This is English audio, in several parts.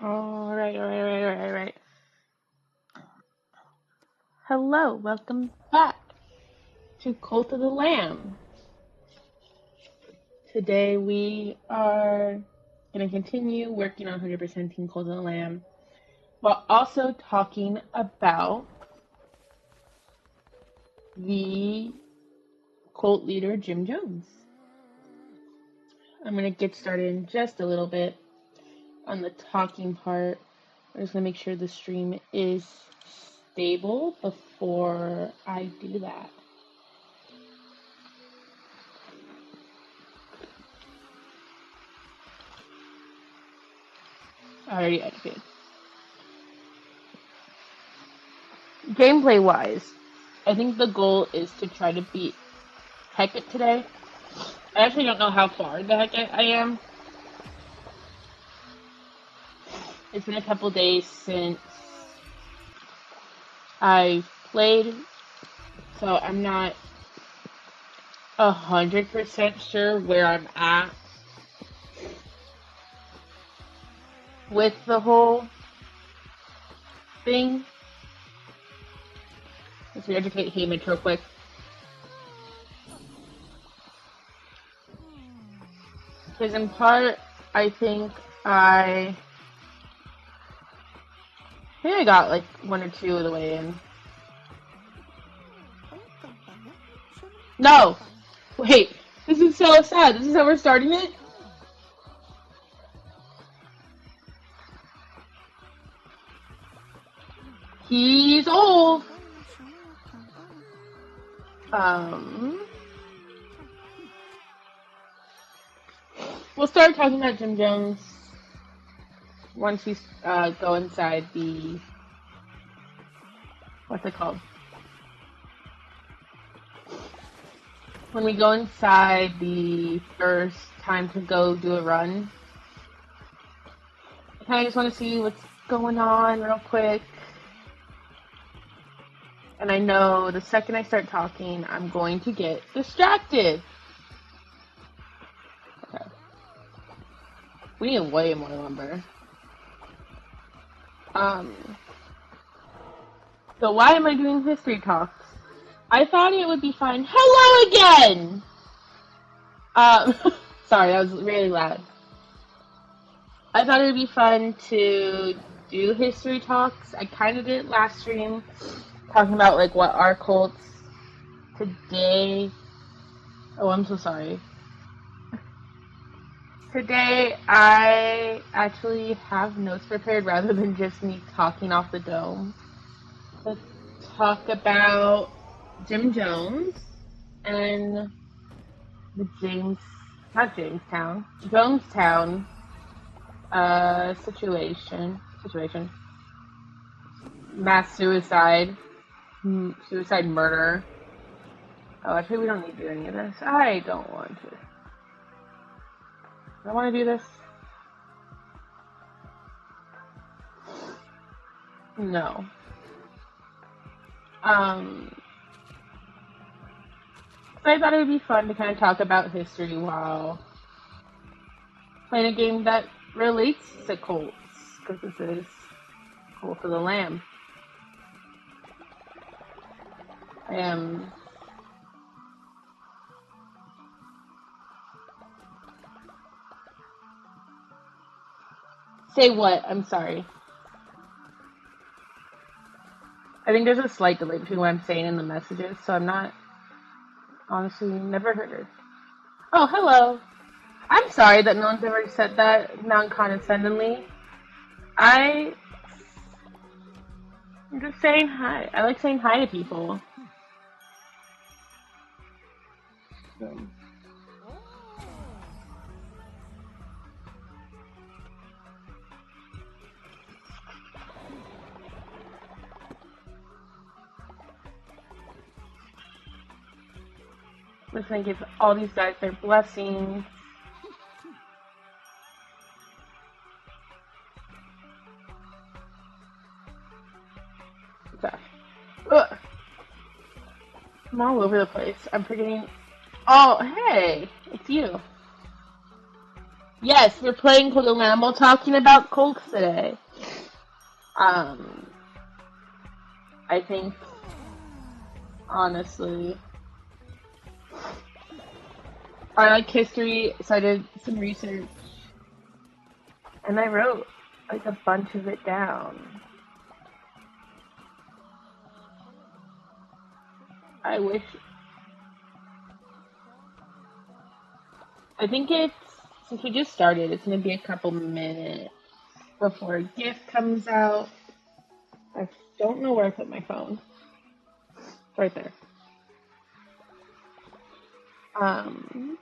All right. Hello, welcome back to Cult of the Lamb. Today we are going to continue working on 100% Team Cult of the Lamb while also talking about the cult leader, Jim Jones. I'm going to get started in just a little bit on the talking part. I'm just going to make sure the stream is stable before I do that. I already edited. Gameplay wise, I think the goal is to try to beat Hecate today. I actually don't know how far the heck I am. It's been a couple days since I played, so I'm not 100% sure where I'm at with the whole thing. Let's re-educate Hamish real quick. Because in part, I think I got like 1 or 2 of the way in. No! Wait, this is so sad. This is how we're starting it? He's old! We'll start talking about Jim Jones once we go inside the, what's it called? When we go inside the first time to go do a run. I kind of just want to see what's going on real quick. And I know the second I start talking, I'm going to get distracted. Okay. We need way more lumber. So why am I doing history talks? I thought it would be fun. Hello again! Sorry, that was really loud. I thought it would be fun to do history talks. I kind of did it last stream, talking about like what our cults today. Oh, I'm so sorry. Today, I actually have notes prepared rather than just me talking off the dome. Let's talk about Jim Jones and the Jonestown situation. Mass suicide, murder. Oh, actually, we don't need to do any of this. I don't want to. I want to do this. No. So I thought it would be fun to kind of talk about history while playing a game that relates to cults, because this is Cult of the Lamb. I am Say what? I'm sorry. I think there's a slight delay between what I'm saying and the messages, so I'm not, honestly, never heard it. Oh, hello. I'm sorry that no one's ever said that non-condescendingly. I'm just saying hi. I like saying hi to people. I'm just gonna give all these guys their blessings. Okay. Ugh. I'm all over the place. I'm forgetting. Oh, hey! It's you. Yes, we're playing Cold Animal, talking about Colts today. Um, I think, honestly, I like history, so I did some research, and I wrote, like, a bunch of it down. I wish, I think it's, since we just started, it's gonna be a couple minutes before a gift comes out. I don't know where I put my phone. It's right there. Um,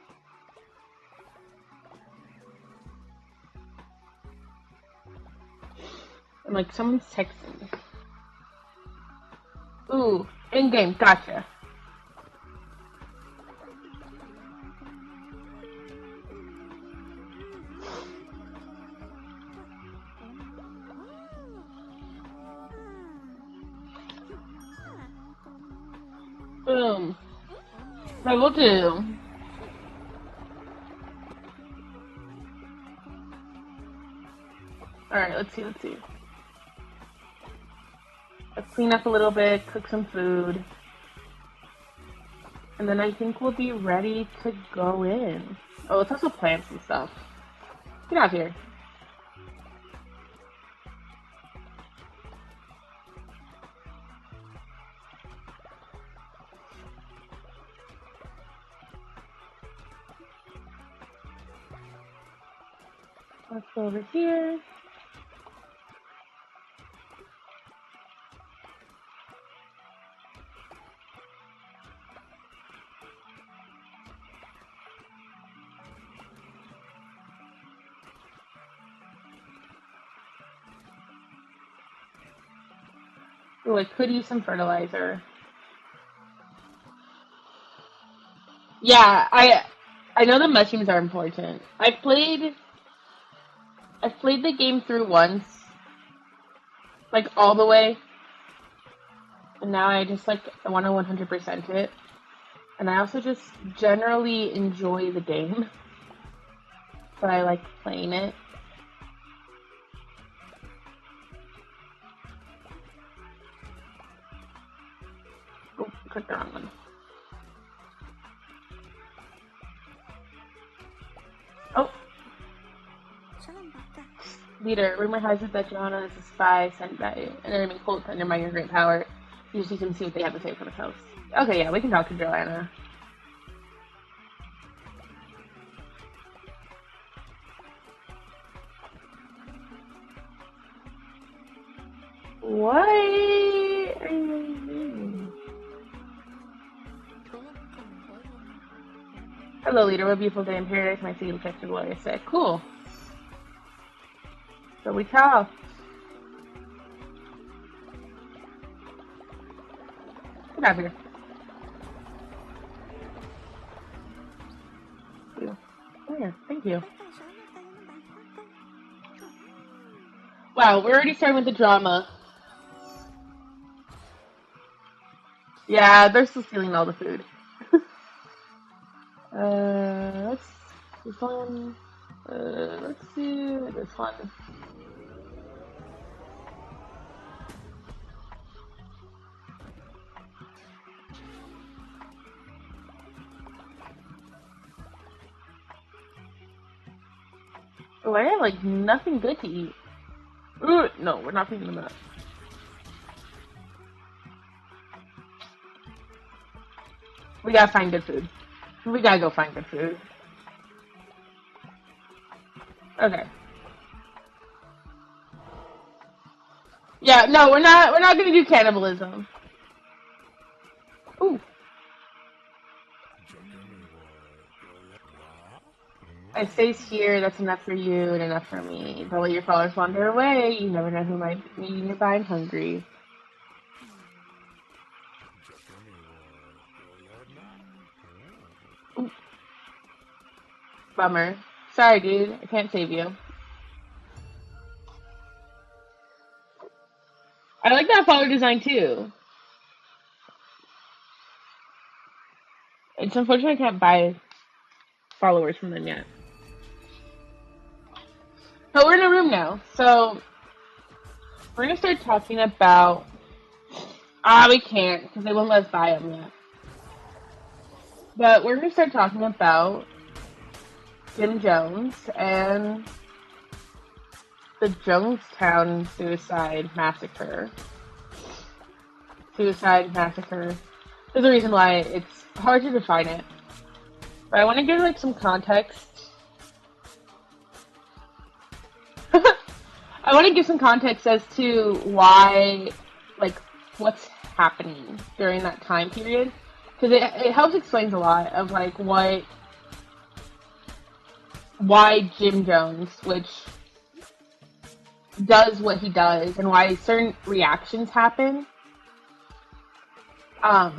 and like someone's texting. Ooh, in game, gotcha. Boom. Level 2. Alright, let's see. Let's clean up a little bit, cook some food. And then I think we'll be ready to go in. Oh, let's also plant some stuff. Get out here. Let's go over here. Ooh, I could use some fertilizer. Yeah, I know the mushrooms are important. I've played the game through once, like all the way, and now I just like I want to 100% it. And I also just generally enjoy the game, so I like playing it. Oh, clicked the wrong one. Oh, leader, rumor has it that Johanna is a spy sent by an enemy cult to undermine your great power. You just can see what they have to say for themselves. Okay, yeah, we can talk to Joanna. What are you doing? Hello, leader. What a beautiful day in paradise. My city looks extra glorious. Said, cool. So we talk. Get out of here. Oh, yeah, thank you. Wow, we're already starting with the drama. Yeah, they're still stealing all the food. Let's this one. Let's do this one. Oh, I have like nothing good to eat. Ooh, no, we're not feeding them that. We gotta find good food. We gotta go find good food. Okay. Yeah, no, we're not. We're not gonna do cannibalism. Ooh. I stays here. That's enough for you and enough for me. Don't let your followers wander away. You never know who might be nearby and hungry. Ooh. Bummer. Sorry, dude. I can't save you. I like that follower design too. It's unfortunate I can't buy followers from them yet. So we're in a room now. So we're gonna start talking about. We can't because they won't let us buy them yet. But we're gonna start talking about Jim Jones and the Jonestown Suicide massacre. There's a reason why it's hard to define it. But I want to give like some context. I want to give some context as to why, like, what's happening during that time period. Because it helps explain a lot of, like, why Jim Jones, which does what he does, and why certain reactions happen. So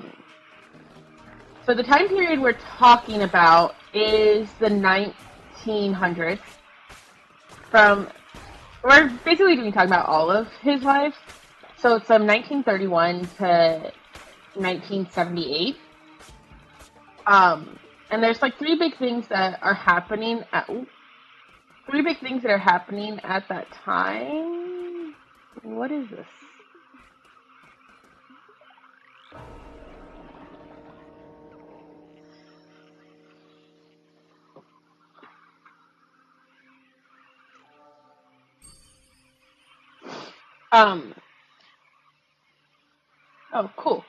the time period we're talking about is the 1900s. We're basically going to be talking about all of his life. So it's from 1931 to 1978. And there's like three big things that are happening at that time. What is this? Oh, cool.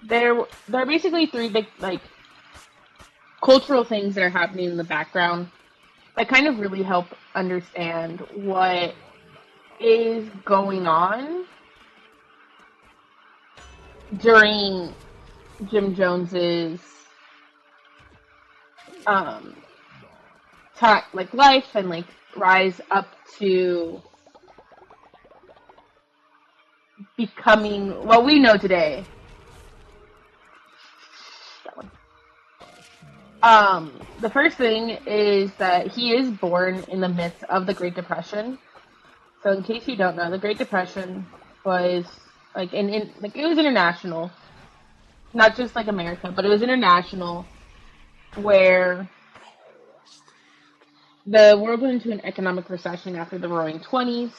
There are basically three big, like, cultural things that are happening in the background that kind of really help understand what is going on during Jim Jones's life and like rise up to becoming what we know today. The first thing is that he is born in the midst of the Great Depression. So in case you don't know, the Great Depression was like it was international. Not just like America, but it was international, where the world went into an economic recession after the Roaring '20s.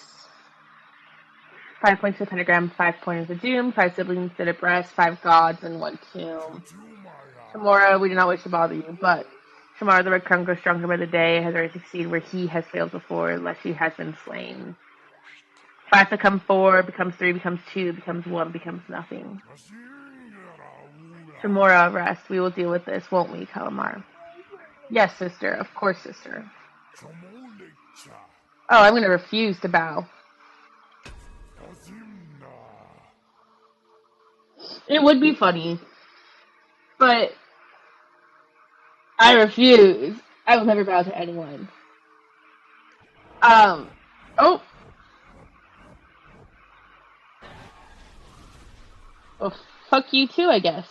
5 points of pentagram, 5 pointers of doom, 5 siblings stood at breast, 5 gods, and 1 tomb. Tomorrow, we do not wish to bother you, but tomorrow the red crown grows stronger by the day, has already succeeded where he has failed before, lest he has been slain. 5 becomes 4, becomes 3, becomes 2, becomes 1, becomes nothing. Tomorrow, rest. We will deal with this, won't we, Calamar? Yes, sister. Of course, sister. Oh, I'm going to refuse to bow. It would be funny, but I refuse. I will never bow to anyone. Oh. Well, fuck you too, I guess.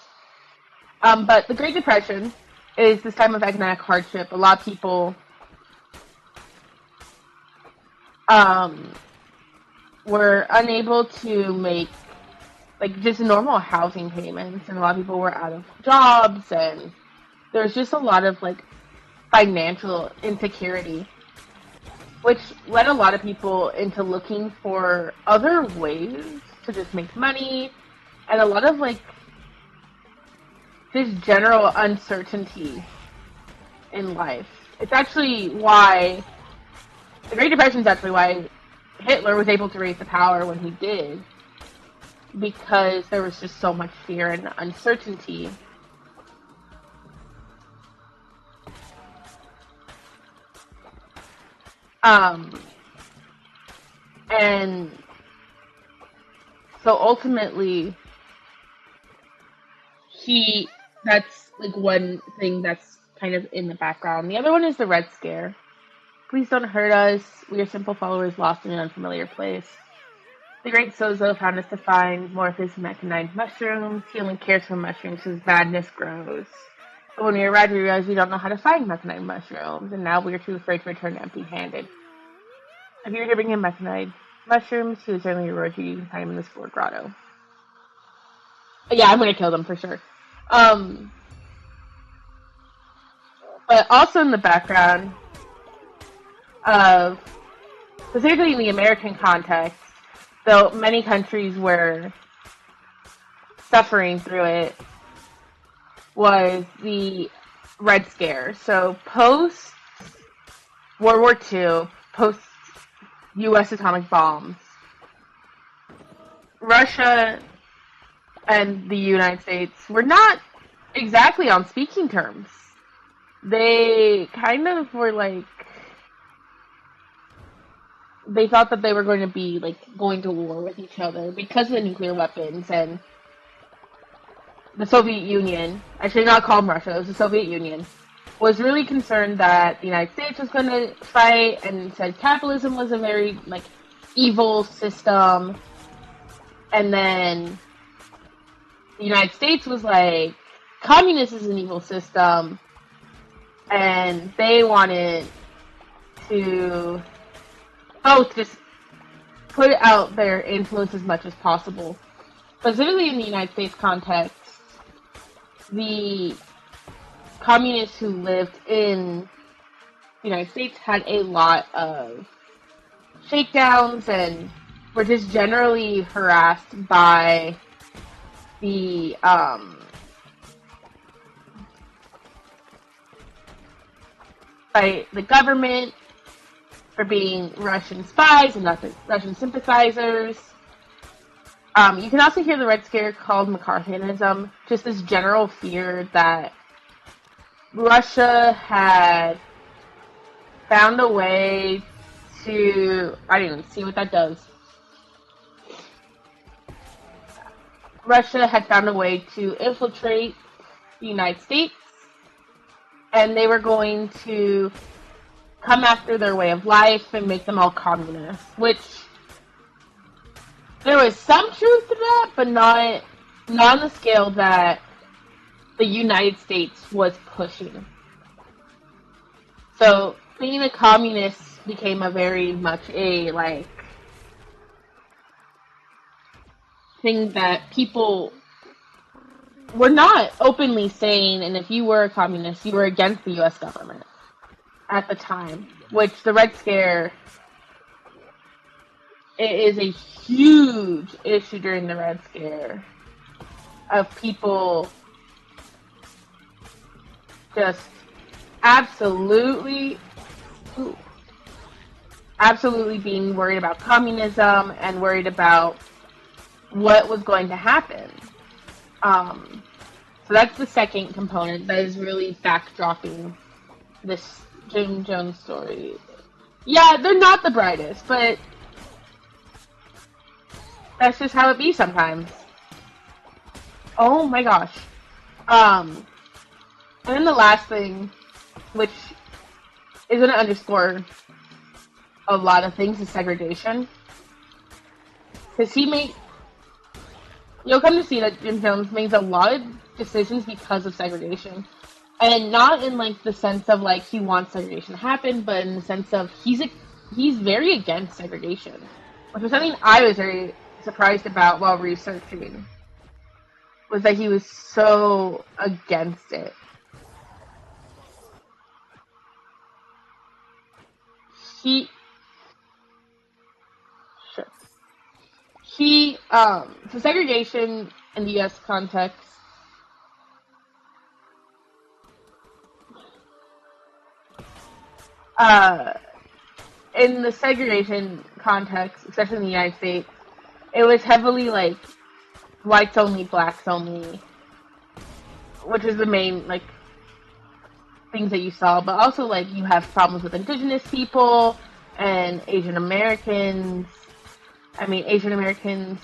But the Great Depression is this time of economic hardship. A lot of people were unable to make like just normal housing payments, and a lot of people were out of jobs, and there's just a lot of like financial insecurity, which led a lot of people into looking for other ways to just make money, and a lot of like this general uncertainty in life. It's actually why the Great Depression is actually why Hitler was able to raise the power when he did, because there was just so much fear and uncertainty. And so ultimately, that's like one thing that's kind of in the background. The other one is the Red Scare. Please don't hurt us. We are simple followers lost in an unfamiliar place. The great Sozo found us to find more of his mechanized mushrooms. He only cares for mushrooms as badness grows. But when we arrived, we realized we don't know how to find mechanized mushrooms, and now we are too afraid to return empty-handed. If you were to bring him mechanized mushrooms, he would certainly reward you. You can find him in this Ford grotto. Yeah, I'm gonna kill them for sure. But also in the background of, specifically in the American context, though many countries were suffering through it, was the Red Scare. So post World War II, post U.S. atomic bombs, Russia and the United States were not exactly on speaking terms. They kind of were like, they thought that they were going to be like going to war with each other because of the nuclear weapons, and the Soviet Union, I should not call them Russia, it was the Soviet Union, was really concerned that the United States was going to fight, and said capitalism was a very like evil system. And then the United States was like, communism is an evil system, and they wanted to both just put out their influence as much as possible. Specifically in the United States context, the communists who lived in the United States had a lot of shakedowns and were just generally harassed by the government for being Russian spies and Russian sympathizers. You can also hear the Red Scare called McCarthyism, just this general fear that Russia had found a way to, I didn't even see what that does. Russia had found a way to infiltrate the United States, and they were going to come after their way of life and make them all communists, which there was some truth to that, but not on the scale that the United States was pushing. So being a communist became a very much a like thing that people were not openly saying, and if you were a communist, you were against the U.S. government at the time, which the Red Scare, it is a huge issue during the Red Scare of people just absolutely being worried about communism and worried about what was going to happen. So that's the second component that is really backdropping this Jim Jones story. Yeah, they're not the brightest, but that's just how it be sometimes. Oh my gosh. And then the last thing, which is going to underscore a lot of things, is segregation. Because you'll come to see that Jim Jones makes a lot of decisions because of segregation. And not in like the sense of like he wants segregation to happen, but in the sense of he's very against segregation. Which was something I was very surprised about while researching. Was that he was so against it. So segregation in the U.S. context, in the segregation context, especially in the United States, it was heavily like whites only, blacks only, which is the main like things that you saw. But also like you have problems with indigenous people and Asian Americans. I mean, Asian Americans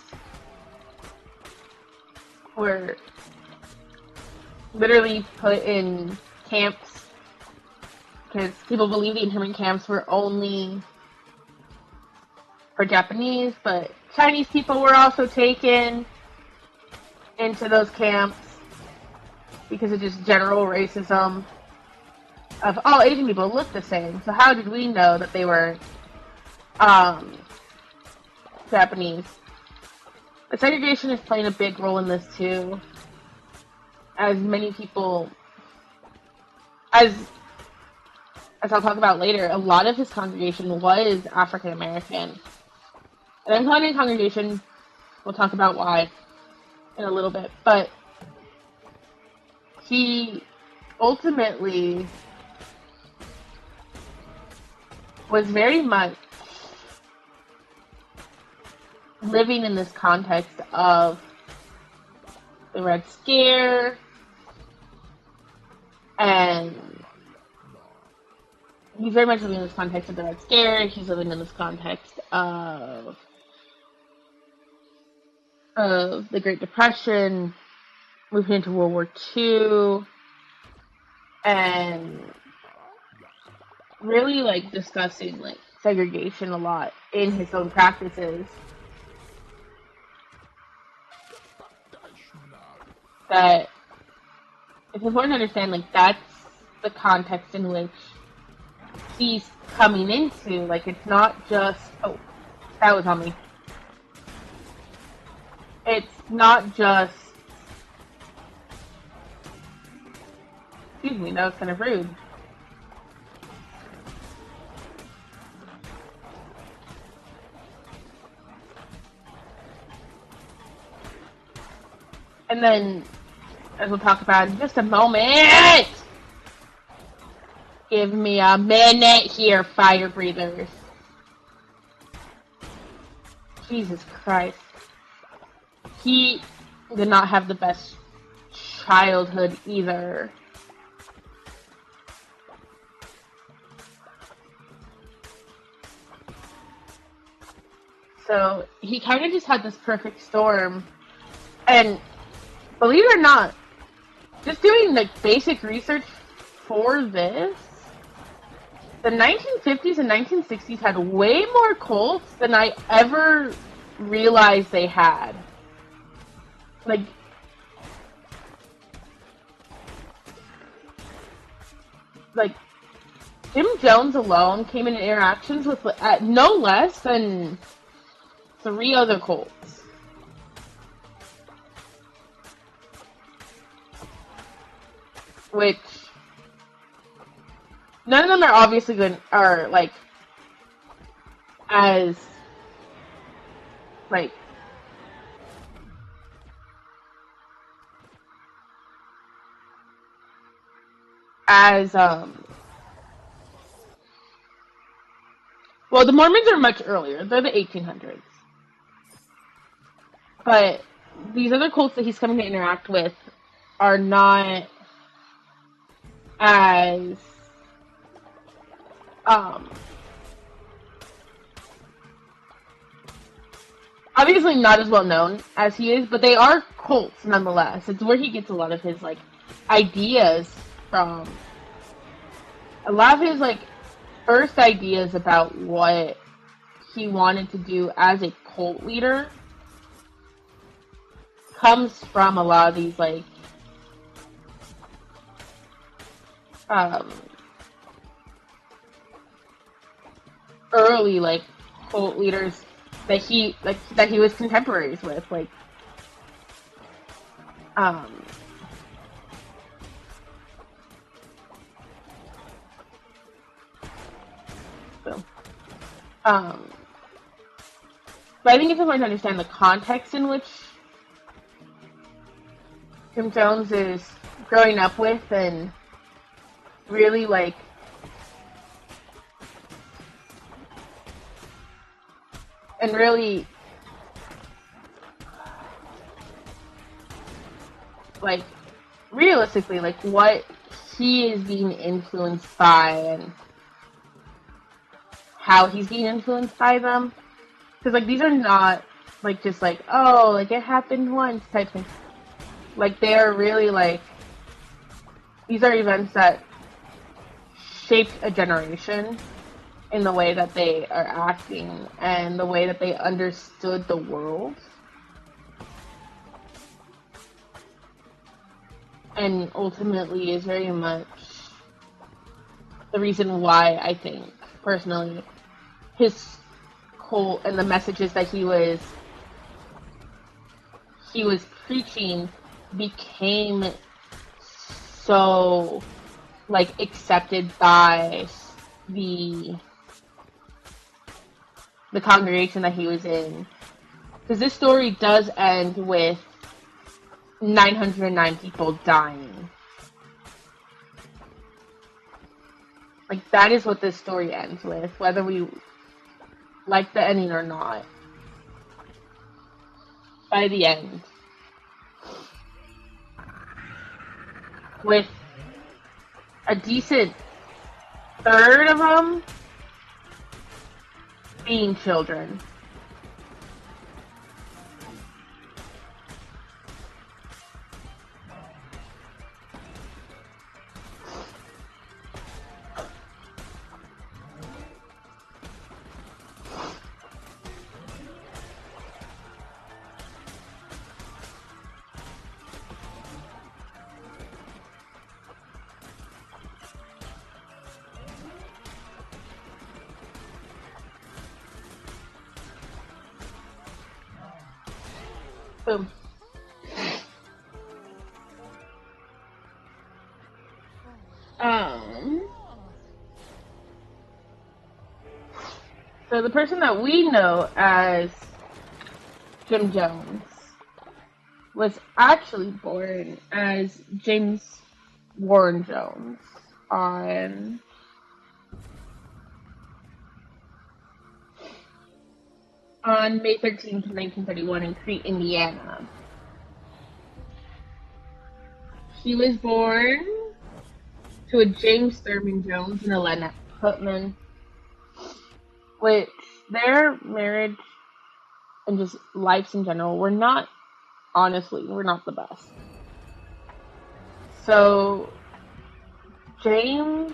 were literally put in camps because people believe the internment camps were only for Japanese, but Chinese people were also taken into those camps because of just general racism of all Asian people look the same. So how did we know that they were Japanese? But segregation is playing a big role in this too, as many people, as as I'll talk about later, a lot of his congregation was African American. And I'm calling it congregation, we'll talk about why in a little bit, but he ultimately was very much living in this context of the Red Scare, and he's very much living in this context of the Red Scare. He's living in this context of the Great Depression, moving into World War II, and really like discussing like segregation a lot in his own practices. That it's important to understand, like, that's the context in which he's coming into. Like, it's not just, oh, that was on me. It's not just, excuse me, that was kind of rude. And then, as we'll talk about in just a moment, give me a minute here, fire breathers. Jesus Christ. He did not have the best childhood either. So, he kind of just had this perfect storm. And believe it or not, just doing like basic research for this, the 1950s and 1960s had way more cults than I ever realized they had. Like, Jim Jones alone came in interactions with no less than 3 other cults. Which, none of them are obviously good, are, like, as, like, well, the Mormons are much earlier. They're the 1800s. But these other cults that he's coming to interact with are not as obviously not as well known as he is, but they are cults nonetheless. It's where he gets a lot of his like ideas from. A lot of his like first ideas about what he wanted to do as a cult leader comes from a lot of these like early like cult leaders that he was contemporaries with, like but I think it's important to understand the context in which Jim Jones is growing up with, and really like like realistically like what he is being influenced by and how he's being influenced by them. Because like these are not like just like, oh, like it happened once type thing. Like they are really like, these are events that shaped a generation in the way that they are acting and the way that they understood the world. And ultimately is very much the reason why I think, personally, his cult and the messages that he was preaching became so like accepted by the congregation that he was in. Because this story does end with 909 people dying. Like, that is what this story ends with, whether we like the ending or not. By the end. With a decent third of them being children. Boom. So the person that we know as Jim Jones was actually born as James Warren Jones on May 13th, 1931 in Crete, Indiana. He was born to a James Thurman Jones and a Lynette Putman, which their marriage and just lives in general were not, honestly, were not the best. So, James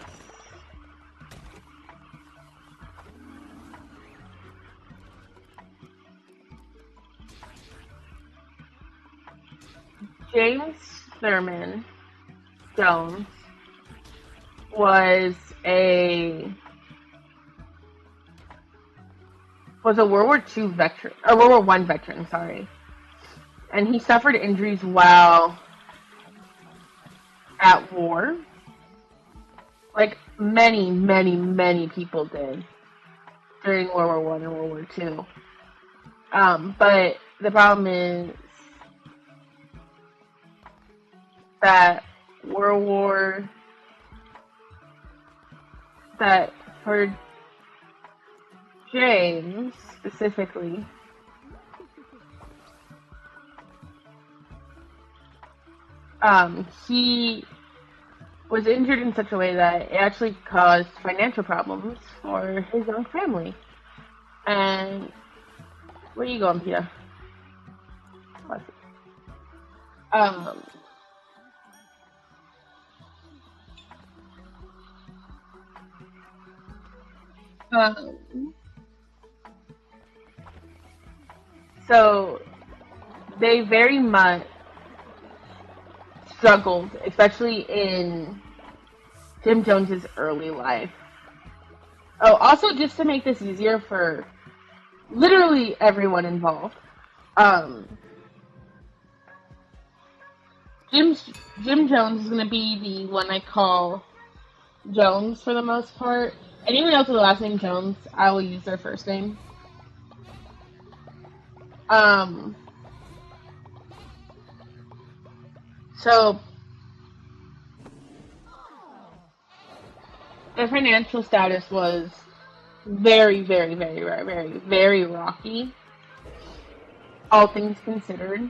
Thurman Jones was a World War II veteran, or World War One veteran, sorry. And he suffered injuries while at war. Like many, many, many people did during World War One and World War II. But the problem is that for James specifically, he was injured in such a way that it actually caused financial problems for his young family. And where are you going, Peter? So they very much struggled, especially in Jim Jones's early life. Oh, also just to make this easier for literally everyone involved, Jim Jones is going to be the one I call Jones for the most part. Anyone else with the last name Jones, I will use their first name. So their financial status was very, very, very, very, very, very rocky, all things considered.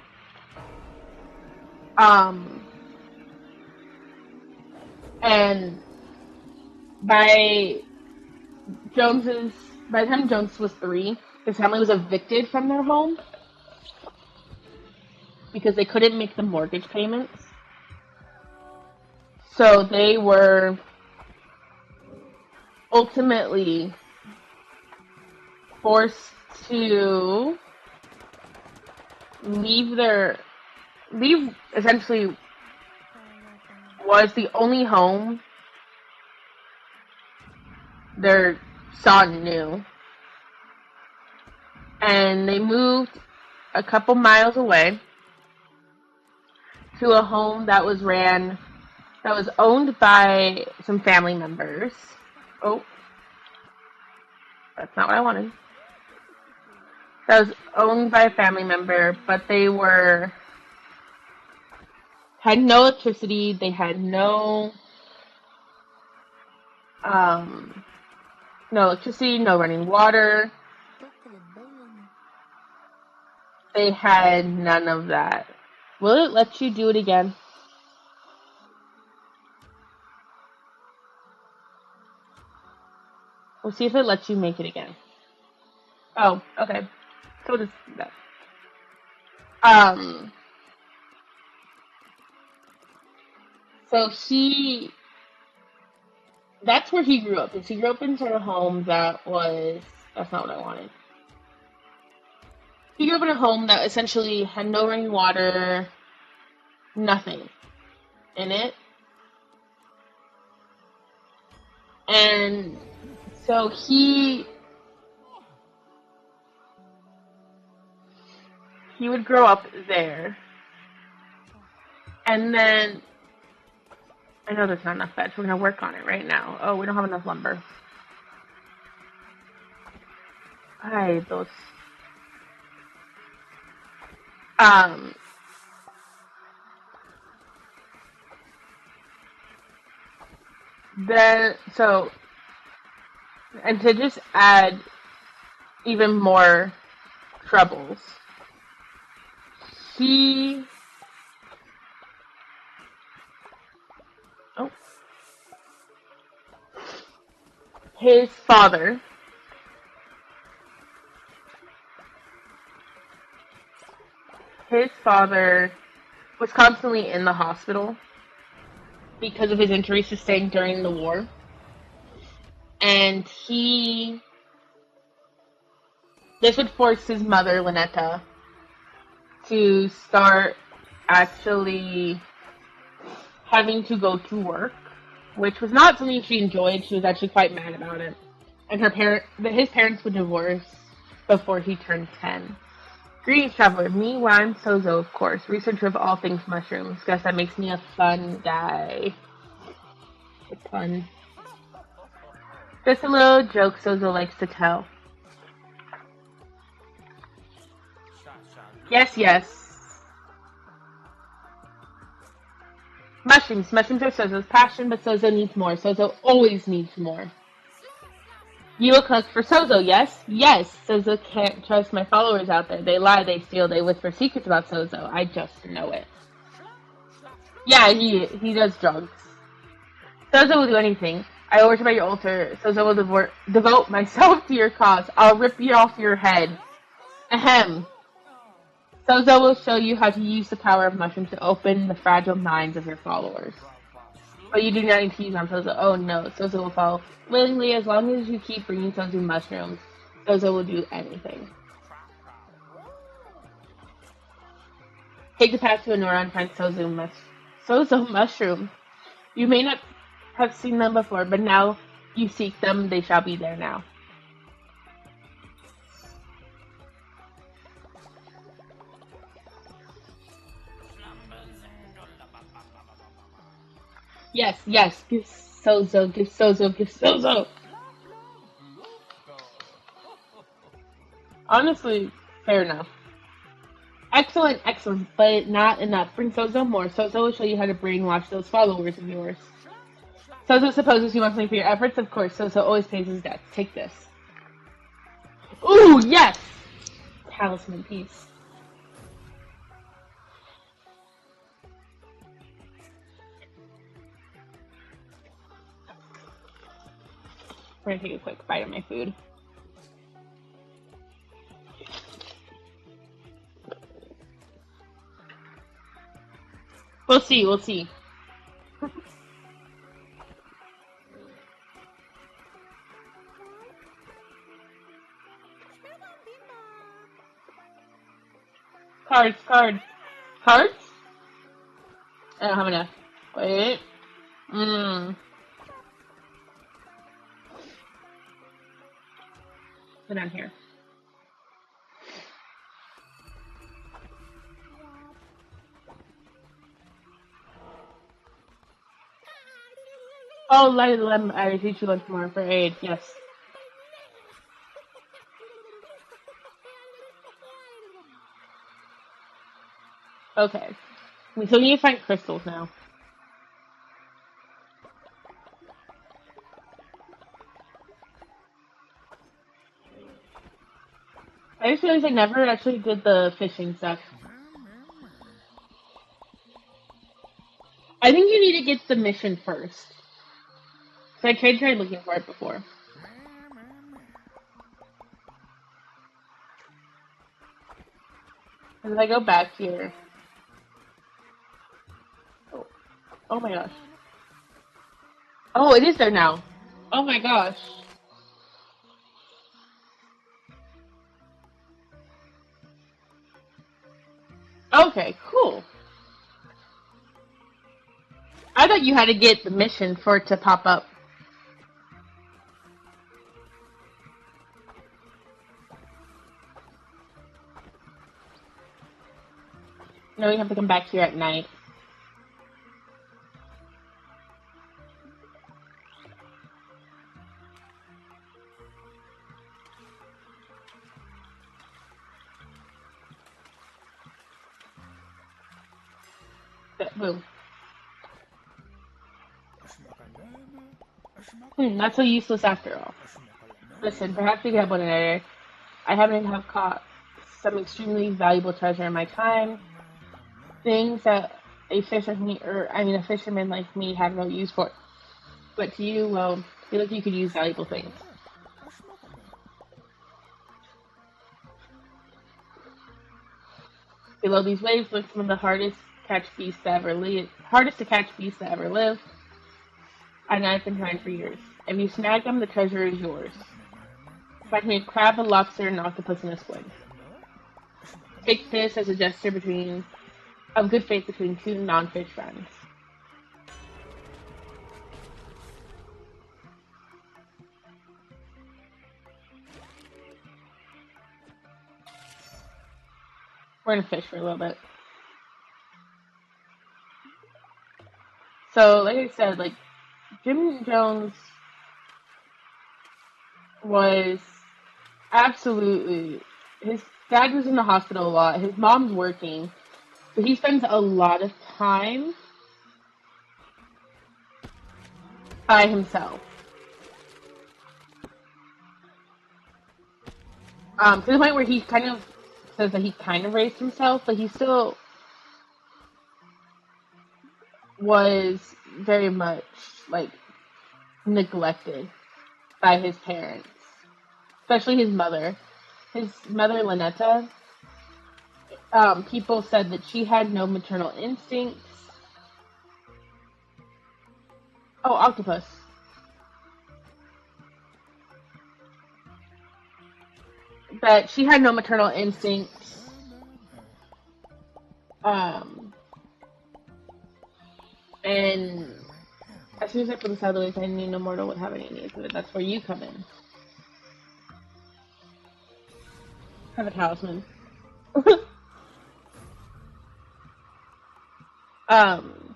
And by the time Jones was 3, his family was evicted from their home because they couldn't make the mortgage payments. So they were ultimately forced to leave essentially was the only home their son knew. And they moved a couple miles away to a home that was owned by some family members. Oh, That's not what I wanted. That was owned by a family member, but they had no electricity. They had um, no electricity, no running water. They had none of that. Will it let you do it again? We'll see if it lets you make it again. Oh, okay. So just that. Um. So that's where he grew up. He grew up in sort of home that was. That's not what I wanted. He grew up in a home that essentially had no running water, nothing in it, and so he would grow up there, and then I know there's not enough veg. We're gonna work on it right now. Oh, we don't have enough lumber. Ay, those. Um. Then so, and to just add even more troubles, he oh his father his father was constantly in the hospital because of his injuries sustained during the war, and this would force his mother Lynetta to start actually having to go to work, which was not something she enjoyed. She was actually quite mad about it. And his parents would divorce before he turned 10. Greetings, traveler. Me, I'm Sozo, of course, researcher of all things mushrooms. Guess that makes me a fun guy. It's fun. Just a little joke Sozo likes to tell. Yes, yes. Mushrooms. Mushrooms are Sozo's passion, but Sozo needs more. Sozo always needs more. You will cook for Sozo, yes? Yes. Sozo can't trust my followers out there. They lie, they steal, they whisper secrets about Sozo. I just know it. Yeah, he does drugs. Sozo will do anything. I worship at your altar. Sozo will devote myself to your cause. I'll rip you off your head. Ahem. Sozo will show you how to use the power of mushrooms to open the fragile minds of your followers. But you do not need to use on Sozo. Oh no, Sozo will follow willingly as long as you keep bringing Sozo mushrooms. Sozo will do anything. Take the path to Anora and find Sozo mushroom. You may not have seen them before, but now you seek them, they shall be there now. Yes, yes, give Sozo, give Sozo, give Sozo. Honestly, fair enough. Excellent, excellent, but not enough. Bring Sozo more. Sozo will show you how to brainwash those followers of yours. Sozo supposes you want something for your efforts? Of course, Sozo always pays his debts. Take this. Ooh, yes! Talisman piece. We're gonna take a quick bite of my food. We'll see, we'll see. Cards, cards. Cards? I don't have enough. Wait. Put down here. Oh, let I teach you once more for aid. Yes. Okay. We still need to find crystals now. I just realized I never actually did the fishing stuff. I think you need to get the mission first. So I tried looking for it before. And if I go back here. Oh, oh my gosh. Oh, it is there now. Oh my gosh. Okay, cool. I thought you had to get the mission for it to pop up. No, you have to come back here at night. Boom. Not so useless after all. Listen, perhaps we can help one another. I happen to have caught some extremely valuable treasure in my time. Things that a fisherman like me have no use for. But to you, well, I feel like you could use valuable things. Below these waves live some of the hardest to catch beasts that ever lived. And I've been trying for years. If you snag them, the treasure is yours. Find me a crab, a lobster, and an octopus, and a squid. Take this as a gesture of good faith between two non-fish friends. We're gonna fish for a little bit. So, like I said, like Jim Jones was absolutely his dad was in the hospital a lot. His mom's working, but he spends a lot of time by himself. To the point where he kind of says that he kind of raised himself, but he still was very much like neglected by his parents, especially his mother. His mother, Lynetta, people said that she had no maternal instincts. Oh, octopus. That she had no maternal instincts. Um, and as soon as I put this out of the way, I knew no mortal would have any needs of it. That's where you come in. Have a talisman. um,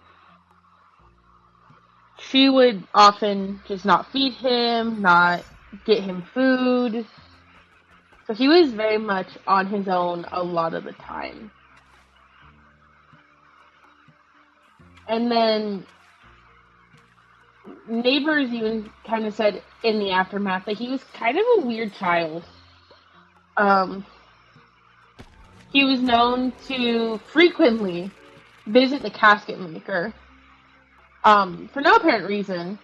she would often just not feed him, not get him food. So he was very much on his own a lot of the time. And then neighbors even kind of said in the aftermath that he was kind of a weird child. Um, he was known to frequently visit the casket maker. For no apparent reason.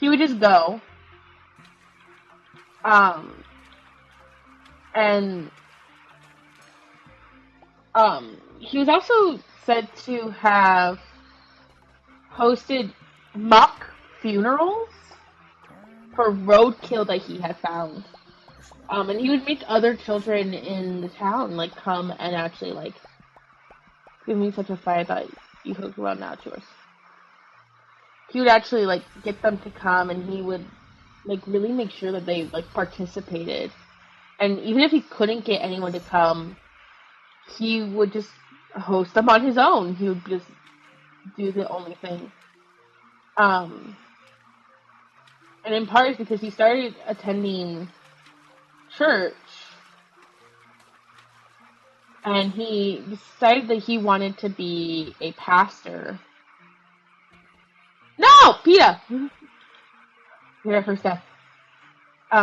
He would just go. Um, and he was also said to have hosted mock funerals for roadkill that he had found. And he would make other children in the town like come and actually like give me such a fight that you hooked around now to us. He would actually like get them to come, and he would like really make sure that they like participated. And even if he couldn't get anyone to come, he would just host them on his own. He would just do the only thing. Um, and in part is because he started attending church and he decided that he wanted to be a pastor. No, PETA. You're first step.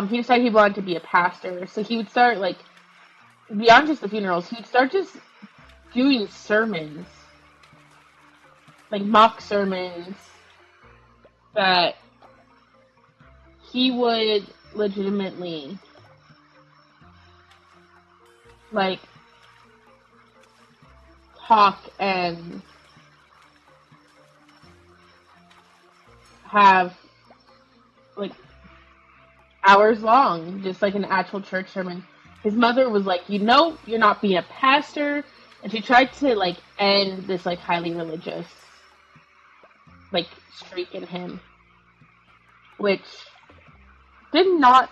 He decided he wanted to be a pastor, so he would start like beyond just the funerals. He would start just doing sermons, like mock sermons that he would legitimately like talk and have like hours long, just like an actual church sermon. His mother was like, you're not being a pastor, and she tried to like end this like highly religious like streak in him, which did not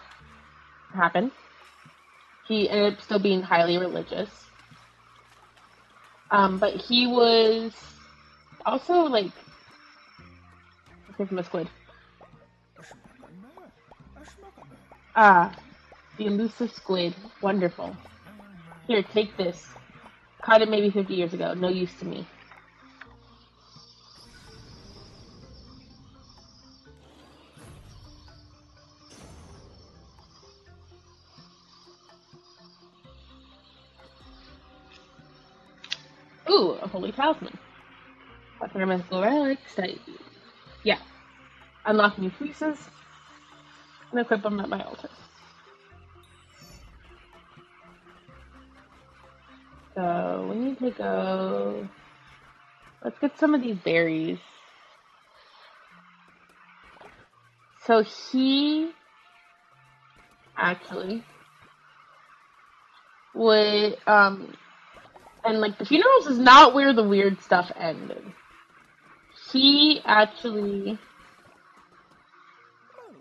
happen. He ended up still being highly religious. But he was also like, okay, from a squid. The elusive squid. Wonderful. Here, take this. Caught it maybe 50 years ago. No use to me. Ooh, a holy talisman. What kind of mythical relics? Yeah. Unlock new pieces and equip them at my altar. So we need to go. Let's get some of these berries. So he actually would and like the funerals is not where the weird stuff ended. He actually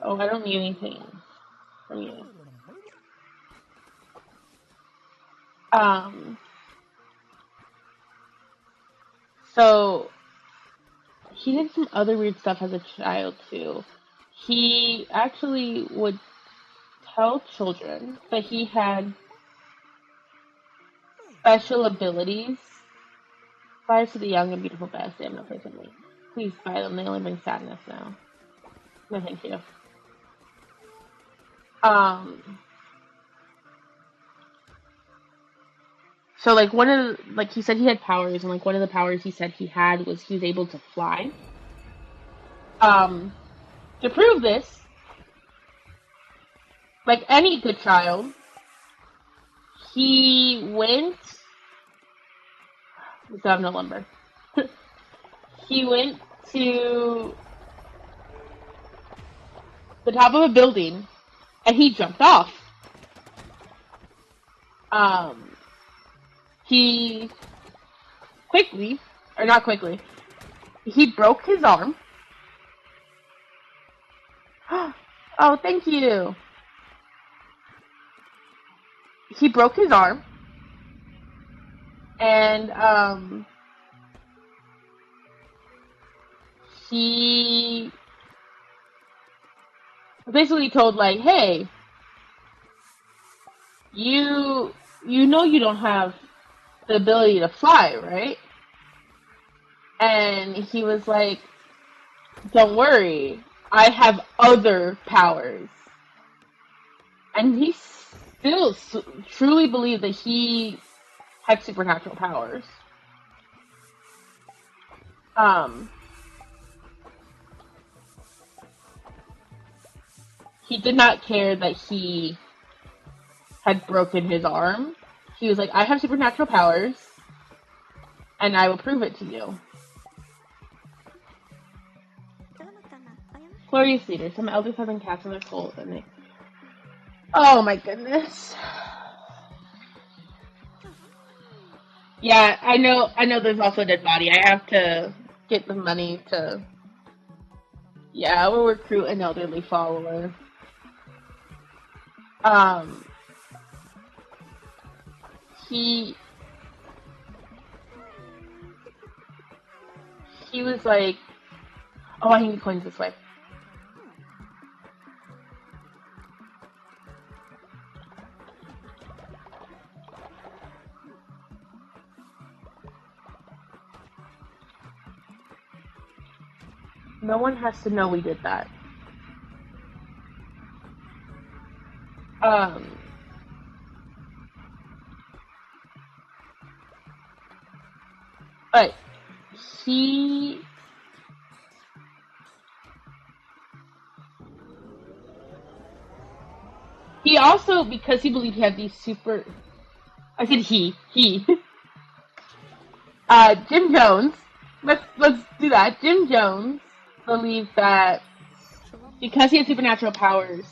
I don't need anything from you. So he did some other weird stuff as a child too. He actually would tell children that he had special abilities. Flowers to the young and beautiful best, they have no place in me. Please buy them, they only bring sadness now. No thank you. So like one of the, like he said he had powers, and like one of the powers he said he had was he was able to fly. To prove this, like any good child, he went. We still have no lumber. He went to the top of a building and he jumped off. He quickly, or not quickly, he broke his arm. Oh, thank you. He broke his arm. And, he basically told, like, hey, you know you don't have the ability to fly, right? And he was like, don't worry, I have other powers. And he still truly believed that he had supernatural powers. He did not care that he had broken his arm. He was like, I have supernatural powers, and I will prove it to you. Glorious leader, some elders have been cast in their souls, and they... Oh my goodness. Yeah, I know there's also a dead body. I have to get the money to... Yeah, we'll recruit an elderly follower. He was like, oh, I need coins this way. No one has to know we did that. Um, but he he also, because he believed he had these super. I said he. Jim Jones. Let's do that. Jim Jones believed that because he had supernatural powers,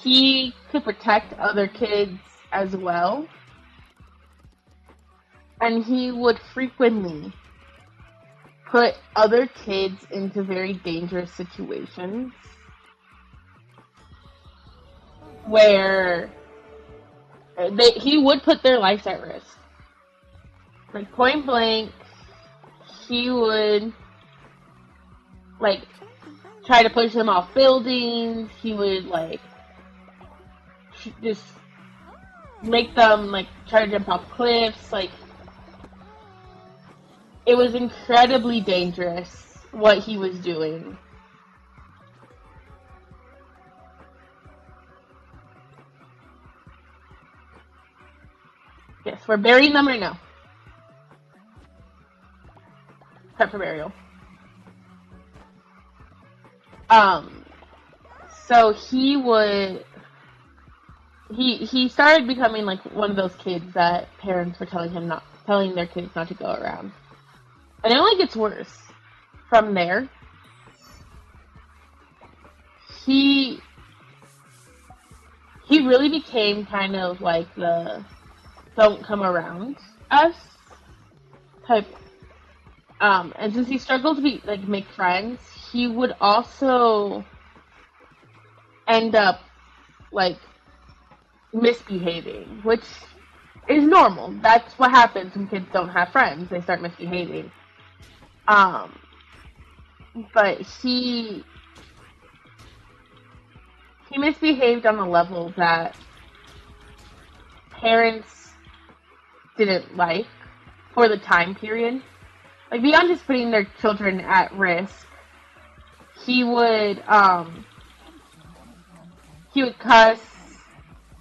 he could protect other kids as well, and he would frequently put other kids into very dangerous situations where he would put their lives at risk. Like point blank, he would like try to push them off buildings. He would like just make them like try to jump off cliffs. Like it was incredibly dangerous what he was doing. Yes, we're burying them right now. Prep for burial. So he started becoming like one of those kids that parents were telling their kids not to go around. And it only gets worse from there. He really became kind of like the don't come around us type. And since he struggled to make friends, he would also end up like misbehaving, which is normal. That's what happens when kids don't have friends. They start misbehaving. But he misbehaved on a level that parents didn't like for the time period. Like beyond just putting their children at risk, he would cuss,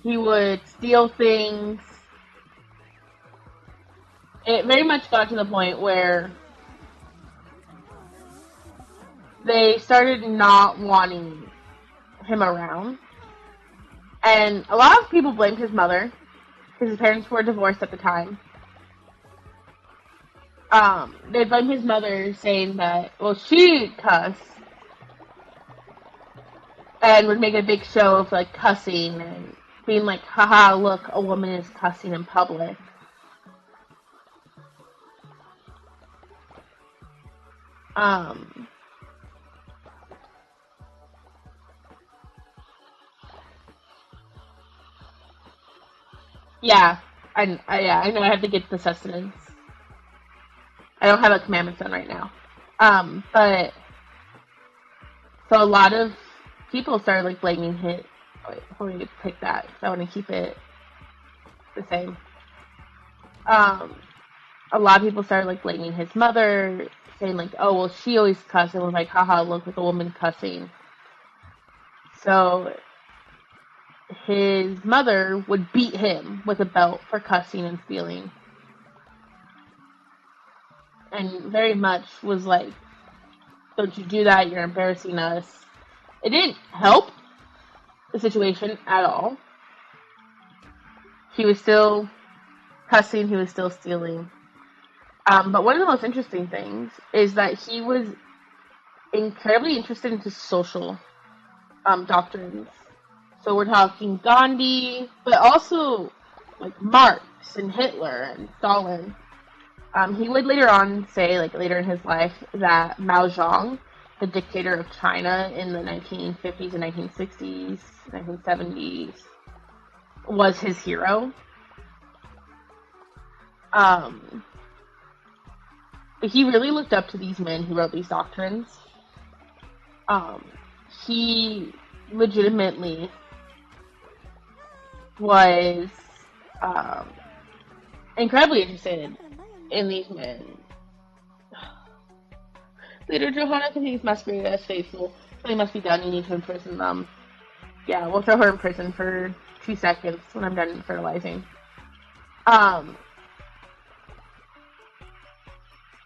he would steal things. It very much got to the point where they started not wanting him around. And a lot of people blamed his mother, because his parents were divorced at the time. They blamed his mother, saying that, well, she'd cuss, and would make a big show of, like, cussing, and being like, haha, look, a woman is cussing in public. Yeah, I know I have to get the sustenance. I don't have a commandment done right now. But so a lot of people started like blaming him. Wait, hold me to pick that. So I want to keep it the same. A lot of people started like blaming his mother, saying like, oh well, she always cussed, and was like, haha, look, like a woman cussing. So his mother would beat him with a belt for cussing and stealing. And very much was like, don't you do that, you're embarrassing us. It didn't help the situation at all. He was still cussing, he was still stealing. But one of the most interesting things is that he was incredibly interested into social doctrines. So we're talking Gandhi, but also like Marx and Hitler and Stalin. He would later on say, like later in his life, that Mao Zedong, the dictator of China in the 1950s and 1960s, 1970s, was his hero. But he really looked up to these men who wrote these doctrines. He legitimately was incredibly interested in these men. Later, Johanna continues masquerading as faithful. Something must be done. You need to imprison them. Yeah, we'll throw her in prison for 2 seconds when I'm done fertilizing.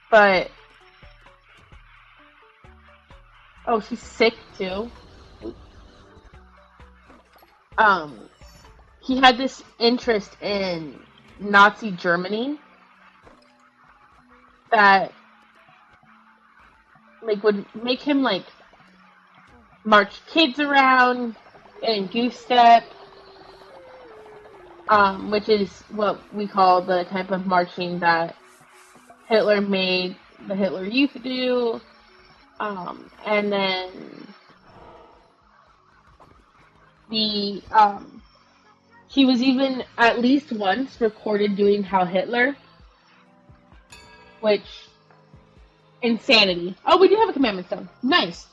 But oh, she's sick too. He had this interest in Nazi Germany that like would make him like march kids around in goose step, which is what we call the type of marching that Hitler made the Hitler Youth do. And then he was even at least once recorded doing Heil Hitler, which insanity. Oh, we do have a commandment stone. Nice.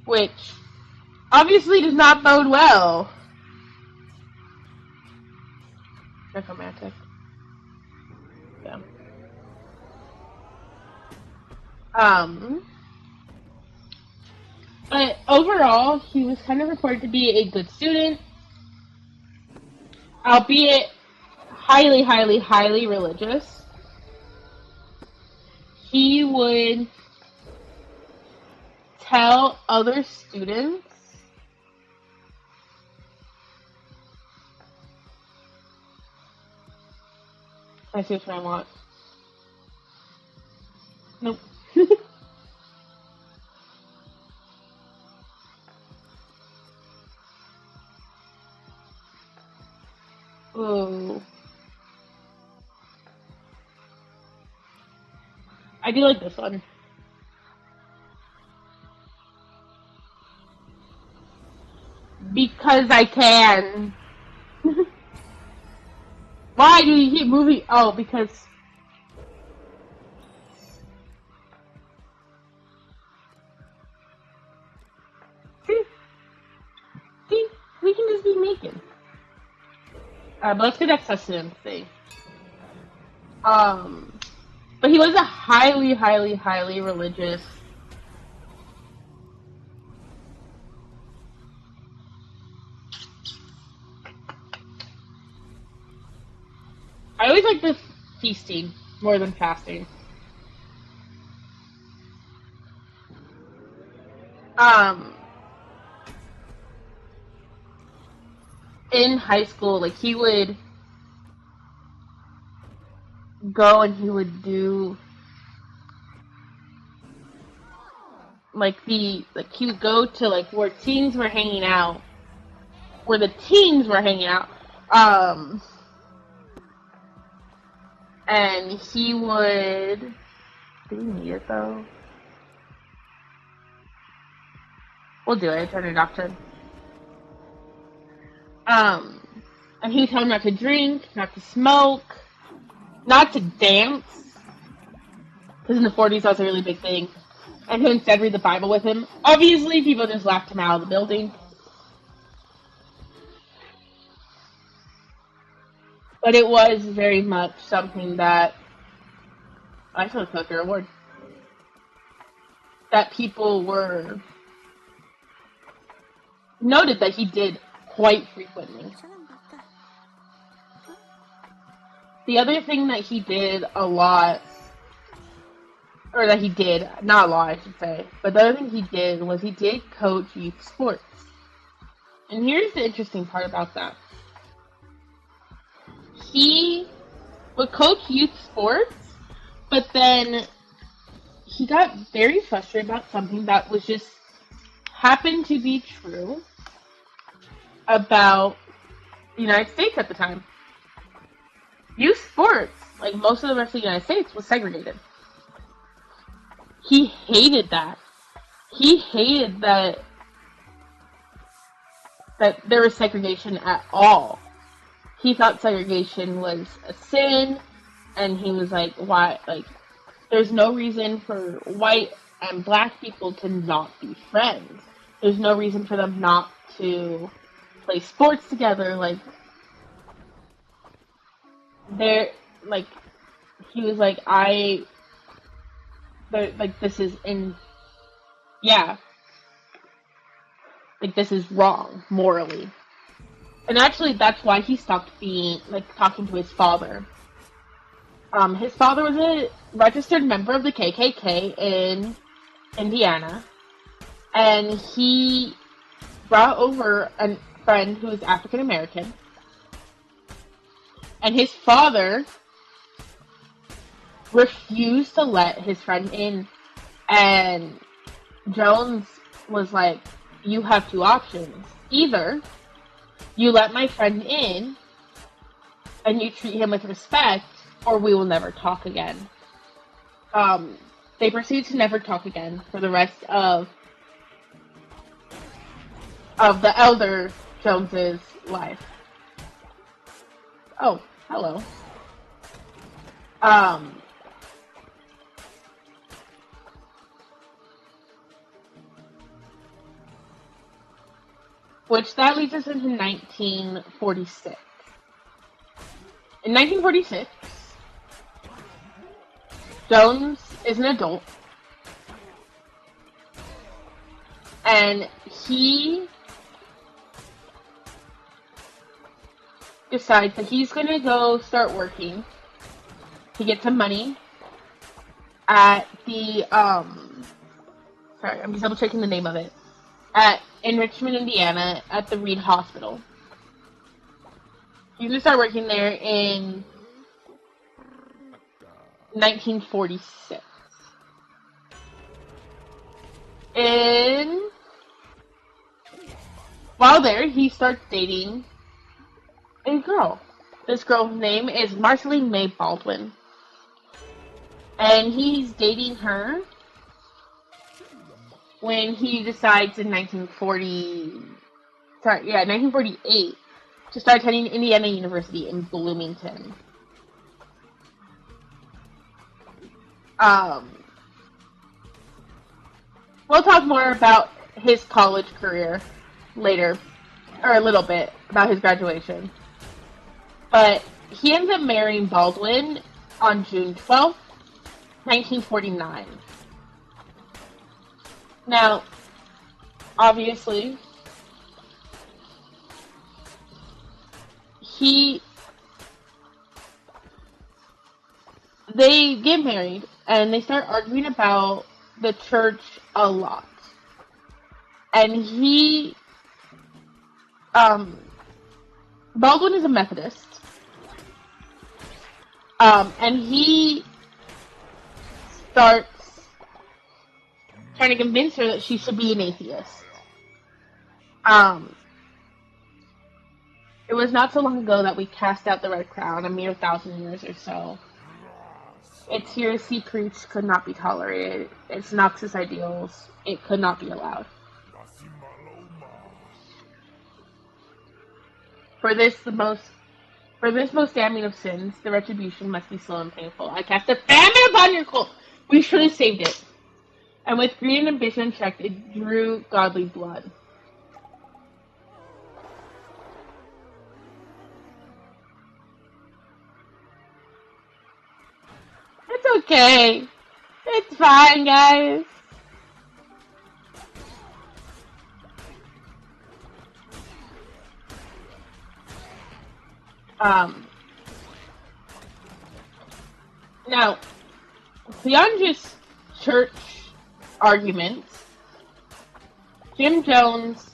Which obviously does not bode well. Necromantic. Yeah. But overall, he was kind of reported to be a good student, albeit highly, highly, highly religious. He would tell other students I see what I want. Nope. Oh. I do like this one. Because I can. Why do you keep moving? Oh, because... See, we can just be making. But let's get that sustenance thing. But he was a highly, highly, highly religious. I always like the feasting more than fasting. In high school, like he would go and he would do he would go to like where teens were hanging out, where the teens were hanging out, and he would. Do we need it though? We'll do it. It's under doctrine. And he would tell him not to drink, not to smoke, not to dance, because in the 40s that was a really big thing. And who instead read the Bible with him. Obviously, people just laughed him out of the building. But it was very much something that I still took your award. That people were noted that he did quite frequently. The other thing that he did a lot, or that he did, not a lot I should say, but the other thing he did was he did coach youth sports. And here's the interesting part about that. He would coach youth sports, but then he got very frustrated about something that was just happened to be true about the United States at the time. Youth sports, like most of the rest of the United States, was segregated. He hated that. He hated that there was segregation at all. He thought segregation was a sin, and he was like, why, like, there's no reason for white and black people to not be friends. There's no reason for them not to, play sports together. Like, they're, like, he was like, like, this is yeah, like, this is wrong, morally. And actually, that's why he stopped being, like, talking to his father. His father was a registered member of the KKK in Indiana, and he brought over a friend who was African American, and his father refused to let his friend in, and Jones was like, you have two options. Either you let my friend in and you treat him with respect, or we will never talk again. They proceeded to never talk again for the rest of the elder Jones's life. Oh, hello. Which that leads us into 1946. In 1946, Jones is an adult, and he decides that he's going to go start working to get some money at the, sorry, I'm just double checking the name of it, in Richmond, Indiana, at the Reed Hospital. He's going to start working there in 1946. While there, he starts dating a girl. This girl's name is Marceline May Baldwin. And he's dating her when he decides in 1948 to start attending Indiana University in Bloomington. We'll talk more about his college career later, or a little bit about his graduation. But he ends up marrying Baldwin on June 12th, 1949. Now, obviously, they get married and they start arguing about the church a lot. And Baldwin is a Methodist. And he starts trying to convince her that she should be an atheist. It was not so long ago that we cast out the Red Crown, a mere 1,000 years or so. Its heresy preached could not be tolerated. Its noxious ideals, it could not be allowed. For this most damning of sins, the retribution must be slow and painful. I cast a famine upon your cult. We should have saved it. And with greed and ambition unchecked, it drew godly blood. It's okay. It's fine, guys. Now, beyond just church arguments, Jim Jones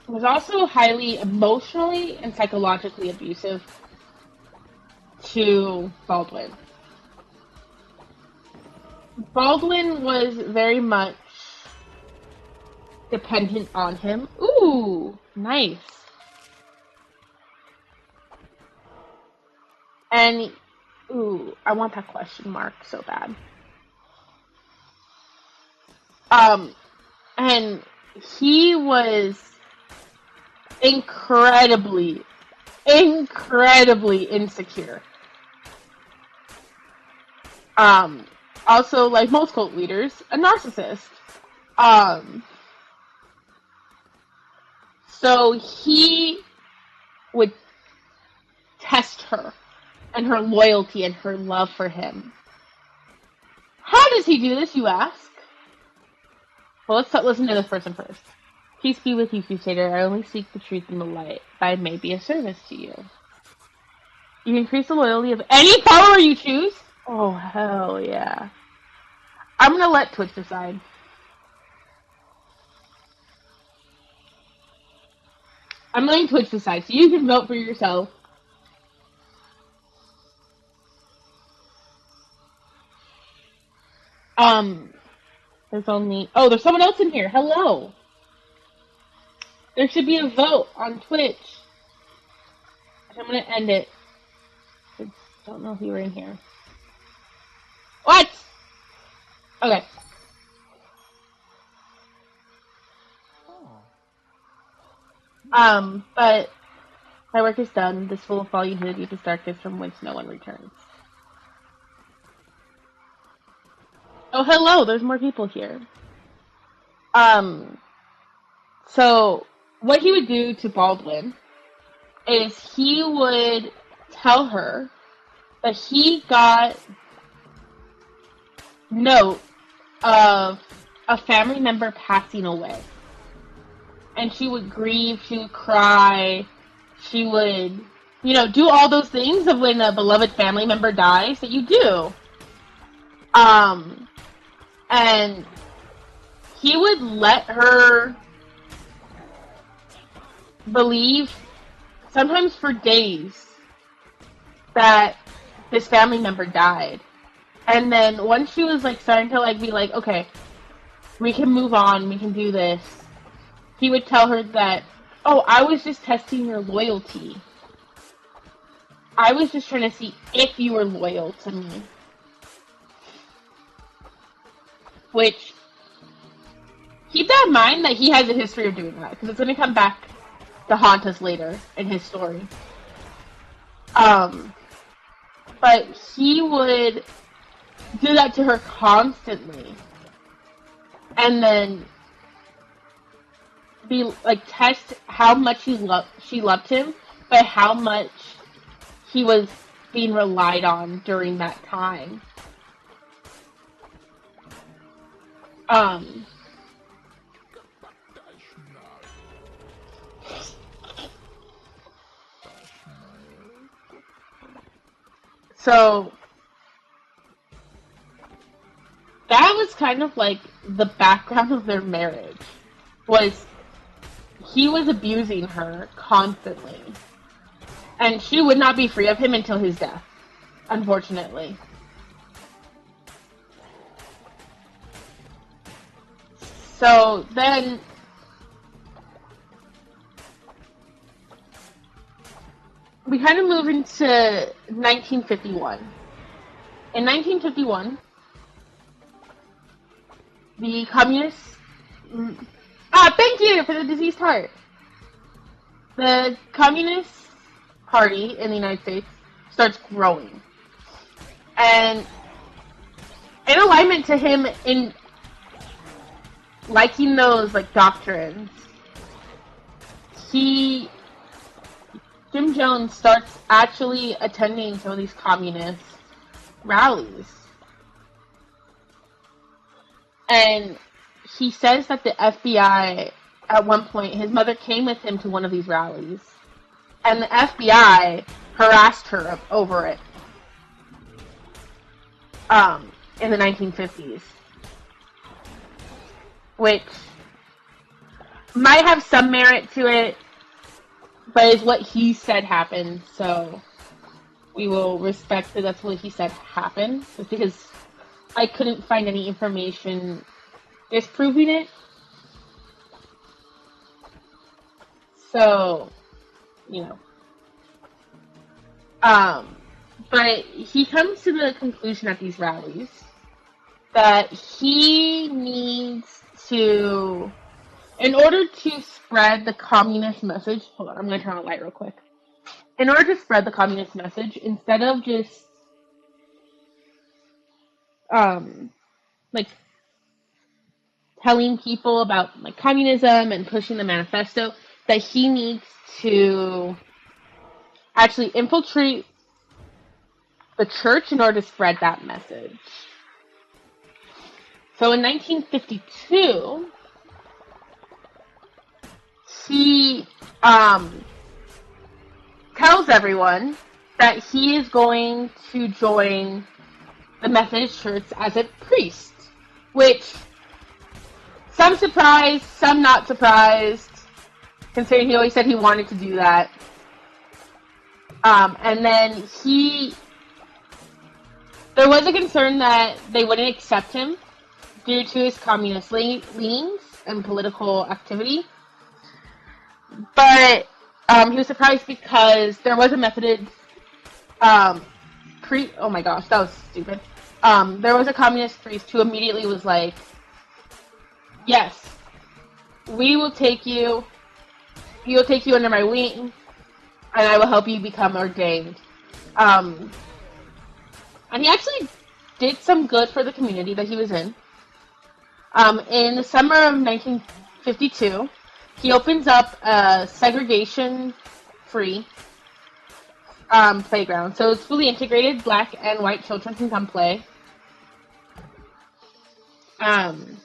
was also highly emotionally and psychologically abusive to Baldwin. Baldwin was very much dependent on him. Ooh, nice. And, ooh, I want that question mark so bad. And he was incredibly insecure. Also, like most cult leaders, a narcissist. So he would test her and her loyalty and her love for him. How does he do this, you ask? Well, let's listen to this person first. Peace be with you, Crusader. I only seek the truth and the light, but I may be of service to you. You can increase the loyalty of any follower you choose. Oh, hell yeah. I'm gonna let Twitch decide. I'm letting Twitch decide, so you can vote for yourself. There's only... Oh, there's someone else in here. Hello. There should be a vote on Twitch. I'm gonna end it. I don't know if you were in here. What? Okay. But my work is done. This will fall you into the deepest darkness from whence no one returns. Oh, hello. There's more people here. So what he would do to Baldwin is he would tell her that he got note of a family member passing away. And she would grieve, she would cry, she would, do all those things of when a beloved family member dies that you do. And he would let her believe, sometimes for days, that this family member died. And then once she was starting to be okay, we can move on, we can do this, he would tell her that, oh, I was just testing your loyalty. I was just trying to see if you were loyal to me. Which, keep that in mind that he has a history of doing that, because it's going to come back to haunt us later in his story. But he would do that to her constantly. And then be test how much she loved him by how much he was being relied on during that time. So that was kind of the background of their marriage. Was he was abusing her constantly. And she would not be free of him until his death, unfortunately. So then we kind of move into 1951. In 1951, the communists... thank you for the diseased heart. The Communist Party in the United States starts growing. And in alignment to him in liking those doctrines, Jim Jones starts actually attending some of these communist rallies. And he says that the FBI, at one point, his mother came with him to one of these rallies, and the FBI harassed her over it in the 1950s, which might have some merit to it, but is what he said happened, so we will respect that that's what he said happened, just because I couldn't find any information disproving it. So, but he comes to the conclusion at these rallies that he needs to, in order to spread the communist message, hold on, I'm going to turn on the light real quick. In order to spread the communist message, instead of just, telling people about communism and pushing the manifesto, that he needs to actually infiltrate the church in order to spread that message. So in 1952, he tells everyone that he is going to join the Methodist Church as a priest, which some surprised, some not surprised, considering he always said he wanted to do that. And then there was a concern that they wouldn't accept him due to his communist leanings and political activity. But he was surprised because there was a Methodist oh my gosh, that was stupid. There was a communist priest who immediately was like, yes, you'll take you under my wing, and I will help you become ordained. And he actually did some good for the community that he was in. In the summer of 1952, he opens up a segregation-free playground. So it's fully integrated. Black and white children can come play. And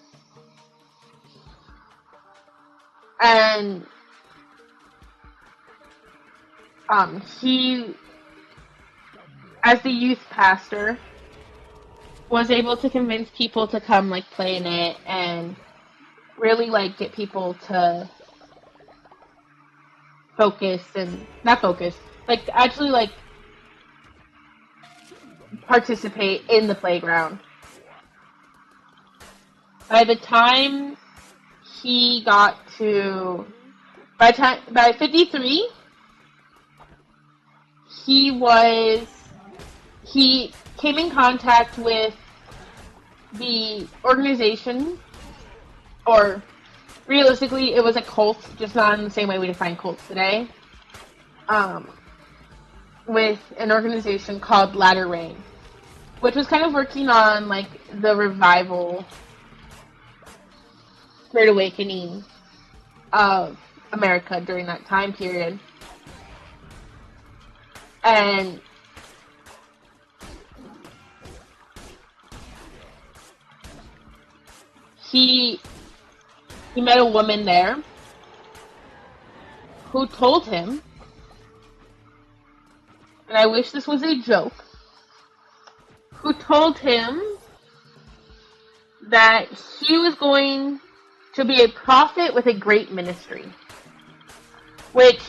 he, as the youth pastor, was able to convince people to come like play in it and really like get people to actually like participate in the playground. By the time he got to by 53, he came in contact with the organization, or realistically, it was a cult, just not in the same way we define cults today, with an organization called Latter Rain, which was kind of working on, like, the revival, Great Awakening of America during that time period. And he met a woman there who told him, and I wish this was a joke, who told him that he was going to be a prophet with a great ministry. Which,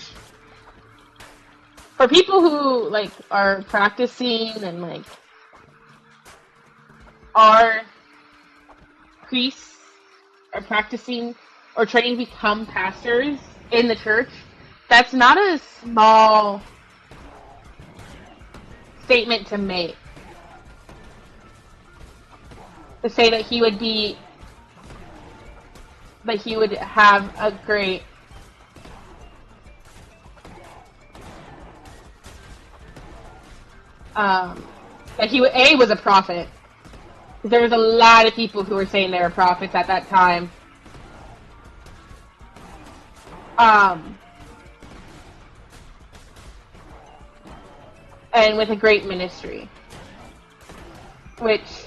for people who, like, are practicing and, like, are priests, are practicing or trying to become pastors in the church, that's not a small statement to make. To say that he would have a great that he was a prophet. There was a lot of people who were saying they were prophets at that time. And with a great ministry, which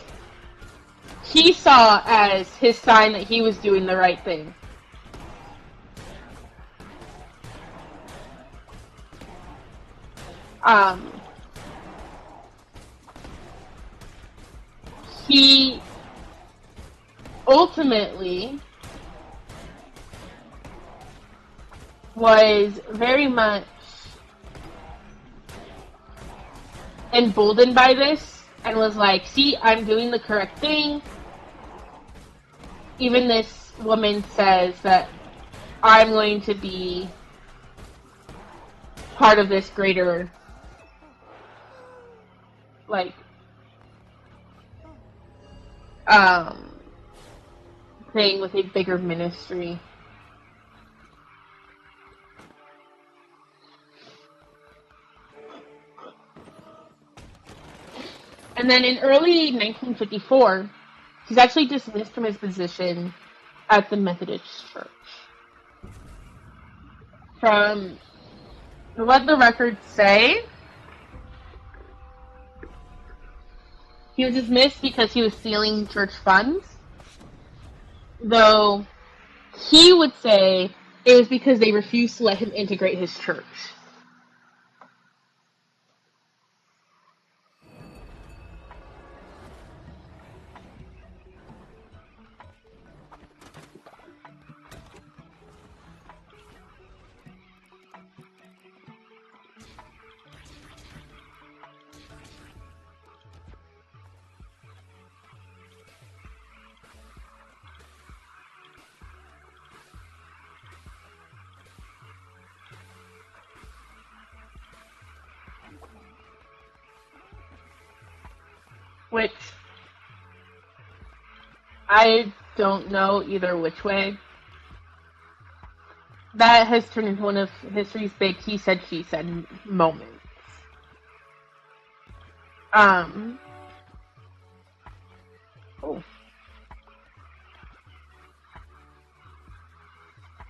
he saw as his sign that he was doing the right thing. He ultimately was very much emboldened by this and was like, see, I'm doing the correct thing. Even this woman says that I'm going to be part of this greater, like, thing with a bigger ministry. And then in early 1954, he's actually dismissed from his position at the Methodist Church. From what the records say, he was dismissed because he was stealing church funds, though he would say it was because they refused to let him integrate his church. Which I don't know either which way. That has turned into one of history's big he said, she said moments. Oh.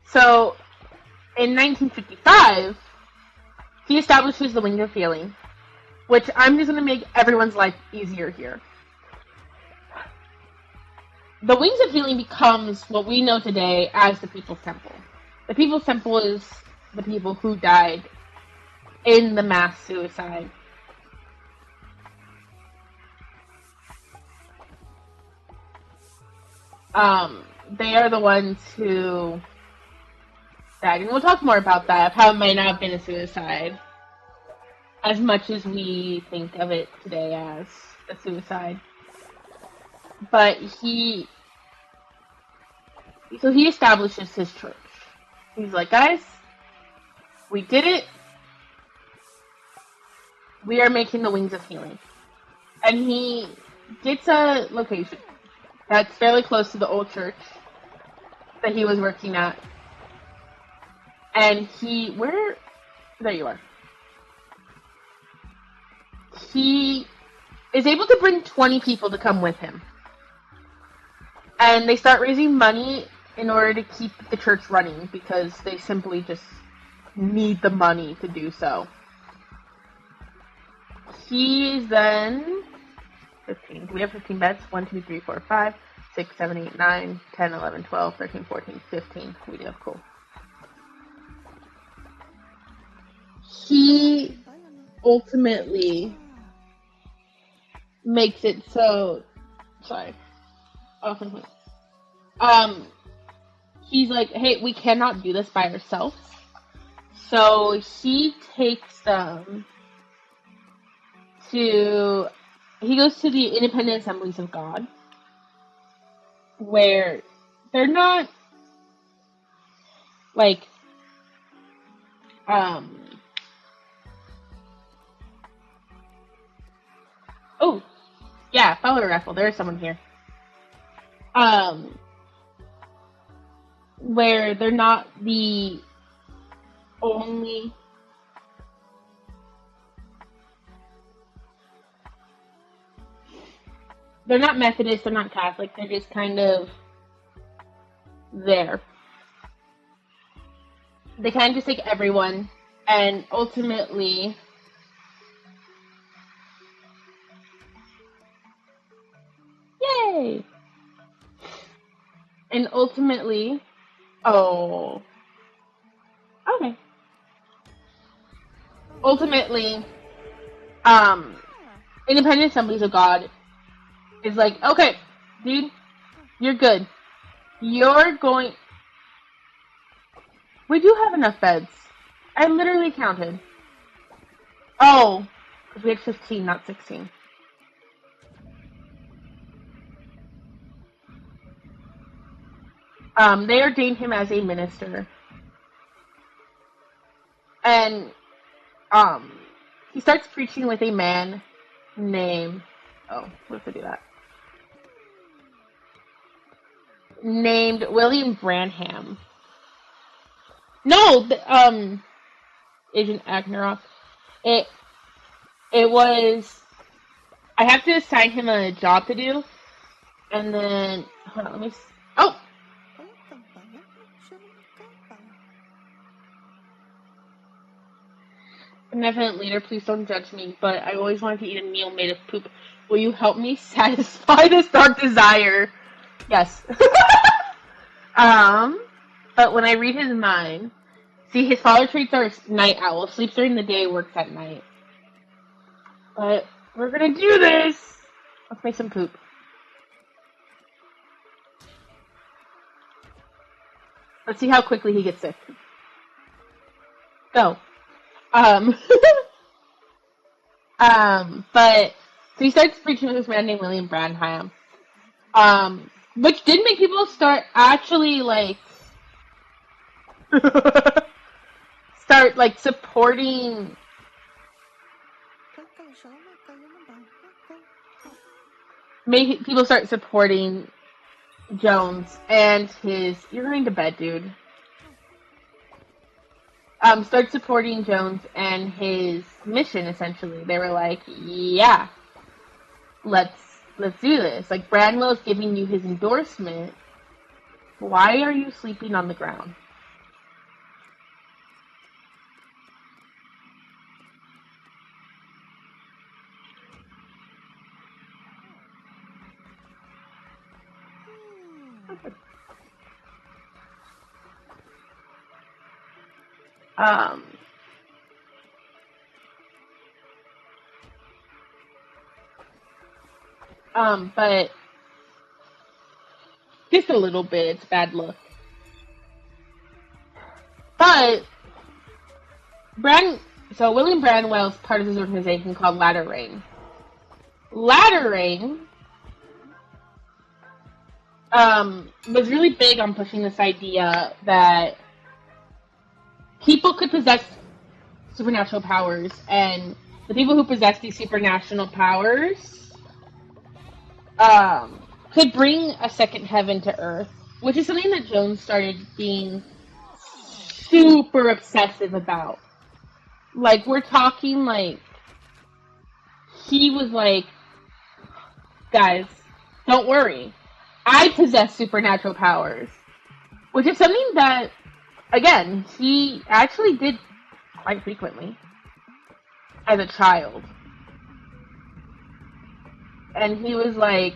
So, in 1955, he establishes the Wings of Healing, which I'm just going to make everyone's life easier here. The Wings of Healing becomes what we know today as the People's Temple. The People's Temple is the people who died in the mass suicide. They are the ones who died. And we'll talk more about that, of how it might not have been a suicide, as much as we think of it today as a suicide. But he establishes his church. He's like, guys, we did it. We are making the Wings of Healing. And he gets a location that's fairly close to the old church that he was working at. And there you are. He is able to bring 20 people to come with him. And they start raising money in order to keep the church running because they simply just need the money to do so. He's then 15. Do we have 15 beds? 1, 2, 3, 4, 5, 6, 7, 8, 9, 10, 11, 12, 13, 14, 15. We do. Cool. He ultimately makes it so... Sorry. He's like, hey, we cannot do this by ourselves. So he takes them he goes to the Independent Assemblies of God, where they're not, like, oh, yeah, follower raffle, there's someone here. Where they're not the only... They're not Methodist, they're not Catholic, they're just kind of there. They kind of just take everyone, and ultimately... Yay! And ultimately... Oh. Okay. Ultimately, Independent Assemblies of God is like, okay, dude, you're good. You're going... We do have enough beds. I literally counted. Oh, because we had 15, not 16. They ordained him as a minister. And, he starts preaching with a man named... Oh, what if I do that? Named William Branham. No, Agent Agneroth. It was... I have to assign him a job to do. And then... Hold on, let me... Oh! Benevolent leader, please don't judge me, but I always wanted to eat a meal made of poop. Will you help me satisfy this dark desire? Yes. um, but when I read his mind, see, his father traits are night owl, sleeps during the day, works at night. But we're gonna do this! Let's make some poop. Let's see how quickly he gets sick. Go. But so he starts preaching with this man named William Branham. Which did make people start actually start supporting make people start supporting Jones and his you're going to bed, dude. Start supporting Jones and his mission essentially. They were like, yeah, let's do this. Like Branwell's giving you his endorsement. Why are you sleeping on the ground? But just a little bit, it's bad luck. But so William Branwell's part of this organization called Ladder Rain. Ladder Rain was really big on pushing this idea that people could possess supernatural powers, and the people who possess these supernatural powers could bring a second heaven to Earth, which is something that Jones started being super obsessive about. Like, we're talking, like, he was like, guys, don't worry. I possess supernatural powers. Which is something that, again, he actually did quite frequently as a child. And he was like,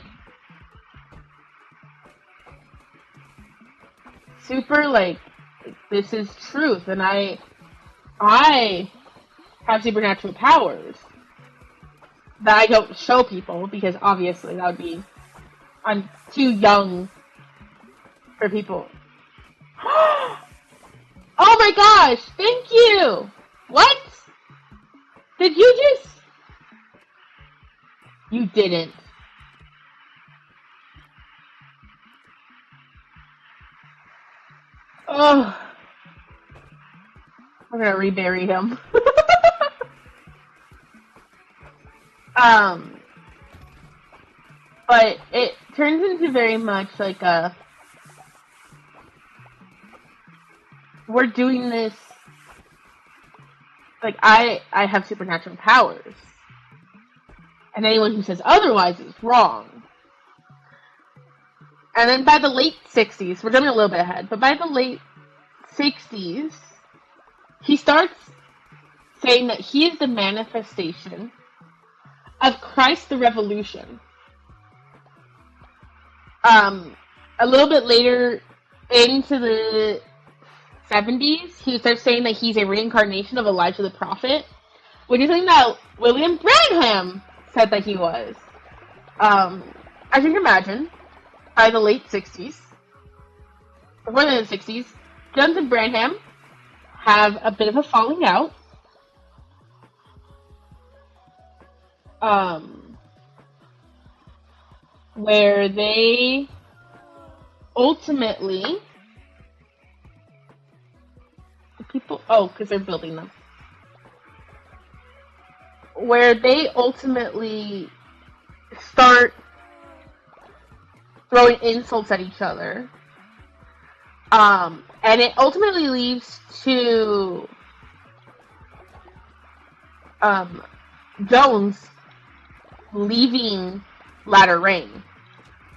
super like, this is truth, and I have supernatural powers that I don't show people because obviously that would be, I'm too young for people. Oh my gosh, thank you! What? Did you just... You didn't. Oh. We're gonna rebury him. But it turns into very much like a... We're doing this... Like, I have supernatural powers. And anyone who says otherwise is wrong. And then by the late 60s, we're jumping a little bit ahead, but by the late 60s, he starts saying that he is the manifestation of Christ the Revolution. A little bit later into the 70s, he starts saying that he's a reincarnation of Elijah the Prophet, which is something that William Branham said that he was. As you can imagine, by the late 60s, before the 60s, Jones and Branham have a bit of a falling out. Where they ultimately, because they're building them. Where they ultimately start throwing insults at each other. And it ultimately leads to Jones leaving Ladder Rain,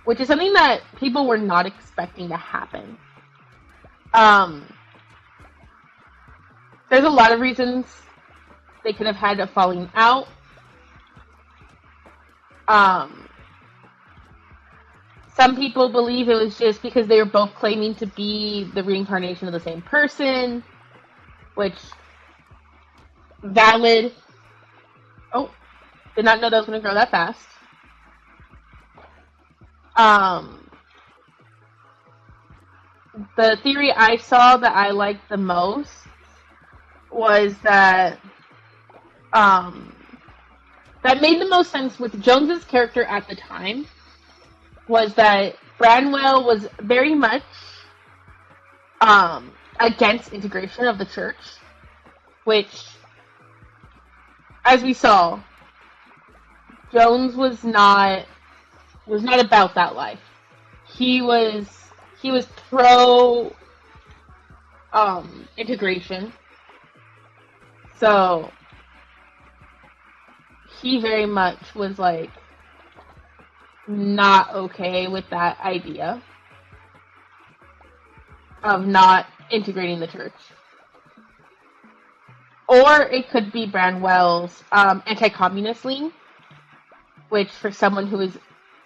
which is something that people were not expecting to happen. There's a lot of reasons they could have had a falling out. Um, some people believe it was just because they were both claiming to be the reincarnation of the same person, which valid. Oh, did not know that was going to grow that fast. The theory I saw that I liked the most was that that made the most sense with Jones's character at the time was that Branwell was very much against integration of the church, which, as we saw, Jones was not about that life. He was pro integration. So he very much was like not okay with that idea of not integrating the church. Or it could be Branwell's anti-communist lean, which for someone who is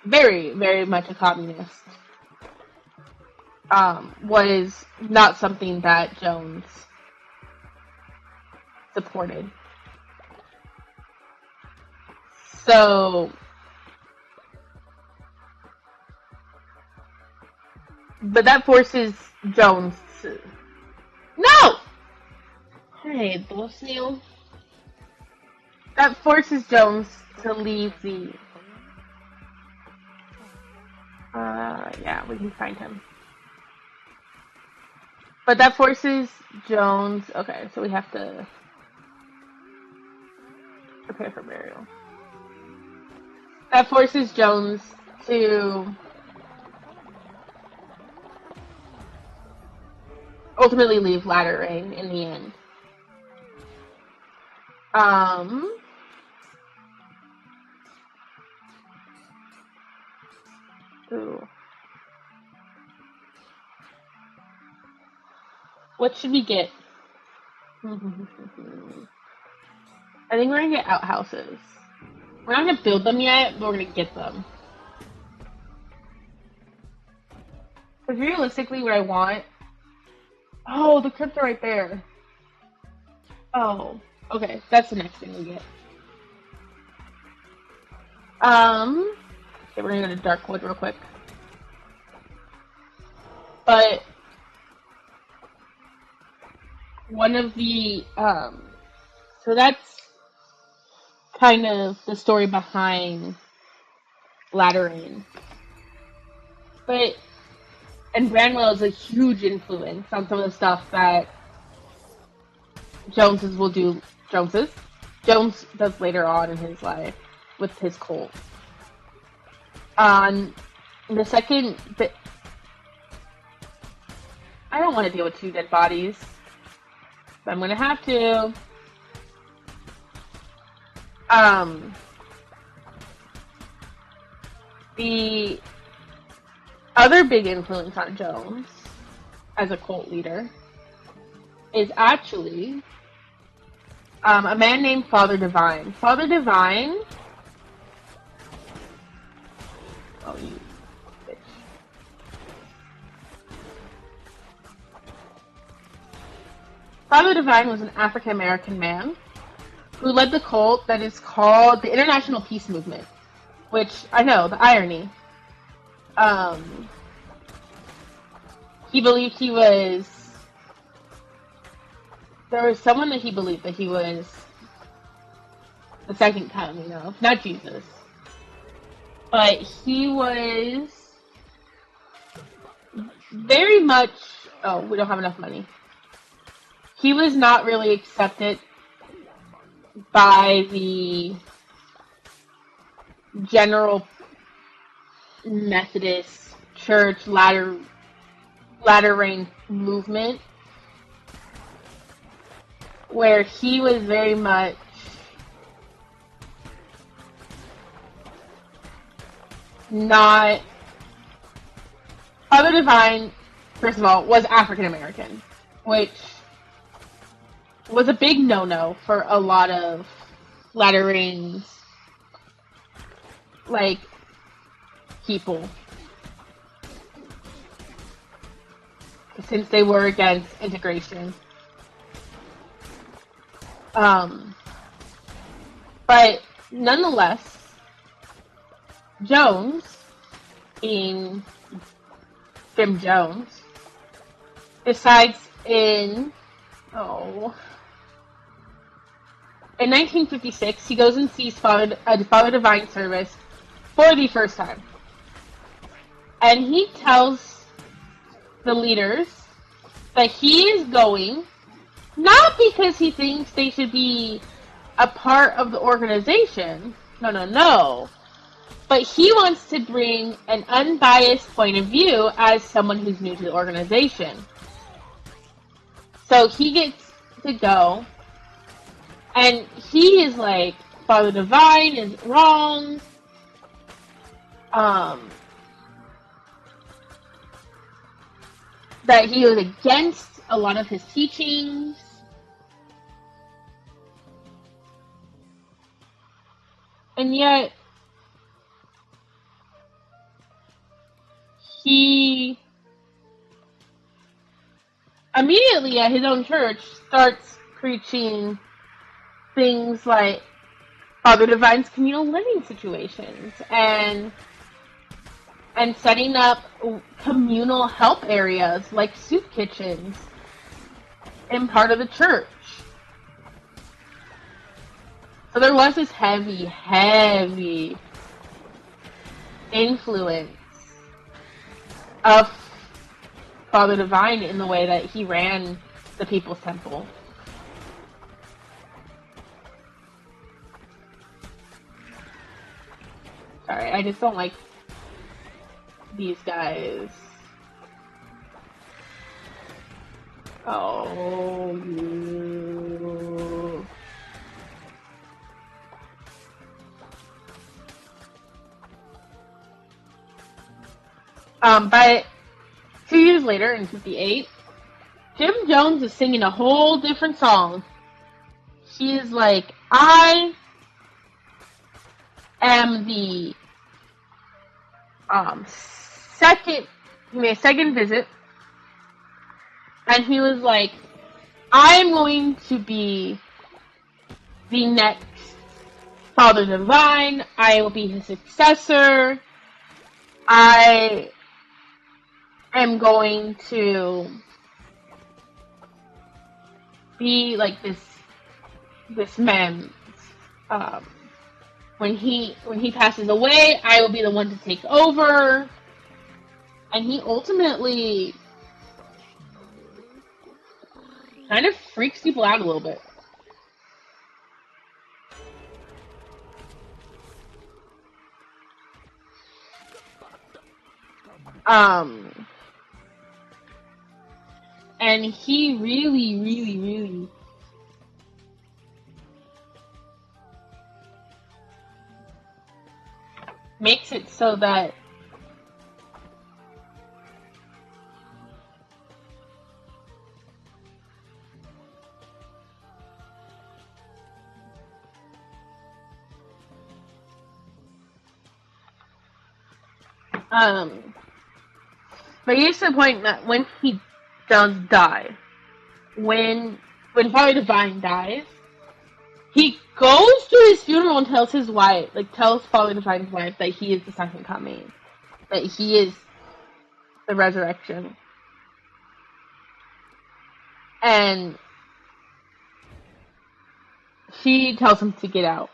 very, very much a communist, was not something that Jones supported. So, but that forces Jones to... No! Hey, Neil. That forces Jones to leave the... yeah, we can find him. But that forces Jones... Okay, so we have to prepare for burial. That forces Jones to ultimately leave Latter Rain in the end. Ooh. What should we get? I think we're gonna get outhouses. We're not gonna build them yet, but we're gonna get them. Because realistically, what I want... Oh, the crypto right there. Oh, okay. That's the next thing we get. Okay, we're gonna go to Darkwood real quick. But one of the so that's kind of the story behind Latter Rain. And Branwell is a huge influence on some of the stuff that Jones does later on in his life with his cult. The second bit, I don't want to deal with 2 dead bodies, but I'm gonna have to. The other big influence on Jones as a cult leader is actually a man named Father Divine. Father Divine... Oh, you bitch. Father Divine was an African-American man who led the cult that is called the International Peace Movement. Which, I know, the irony. He believed he was... There was someone that he believed that he was the second coming, you know? Not Jesus. But he was very much... Oh, we don't have enough money. He was not really accepted by the general Methodist Church Latter Rain movement, where he was very much not... Father Divine, first of all, was African American, which was a big no-no for a lot of Latter Rain's like people, since they were against integration. But nonetheless, Jones, being Jim Jones, decides in 1956 he goes and sees Father Divine service for the first time, and he tells the leaders that he is going not because he thinks they should be a part of the organization. No. But he wants to bring an unbiased point of view as someone who's new to the organization. So he gets to go, and he is like, Father Divine is wrong. That he was against a lot of his teachings. And yet, he immediately at his own church starts preaching things like Father Divine's communal living situations and setting up communal help areas like soup kitchens in part of the church. So there was this heavy influence of Father Divine in the way that he ran the People's Temple. Sorry, I just don't like these guys. Oh, you. But 2 years later, in 58, Jim Jones is singing a whole different song. He is like, I am the he made a second visit, and he was like, I'm going to be the next Father Divine. I will be his successor. I am going to be like this man. When he passes away, I will be the one to take over. And he ultimately kind of freaks people out a little bit. And he really makes it so that but he gets to the point that when he does die, when Father Divine dies, he goes to his funeral and tells his wife, tells Father Divine's wife that he is the second coming, that he is the resurrection. And she tells him to get out.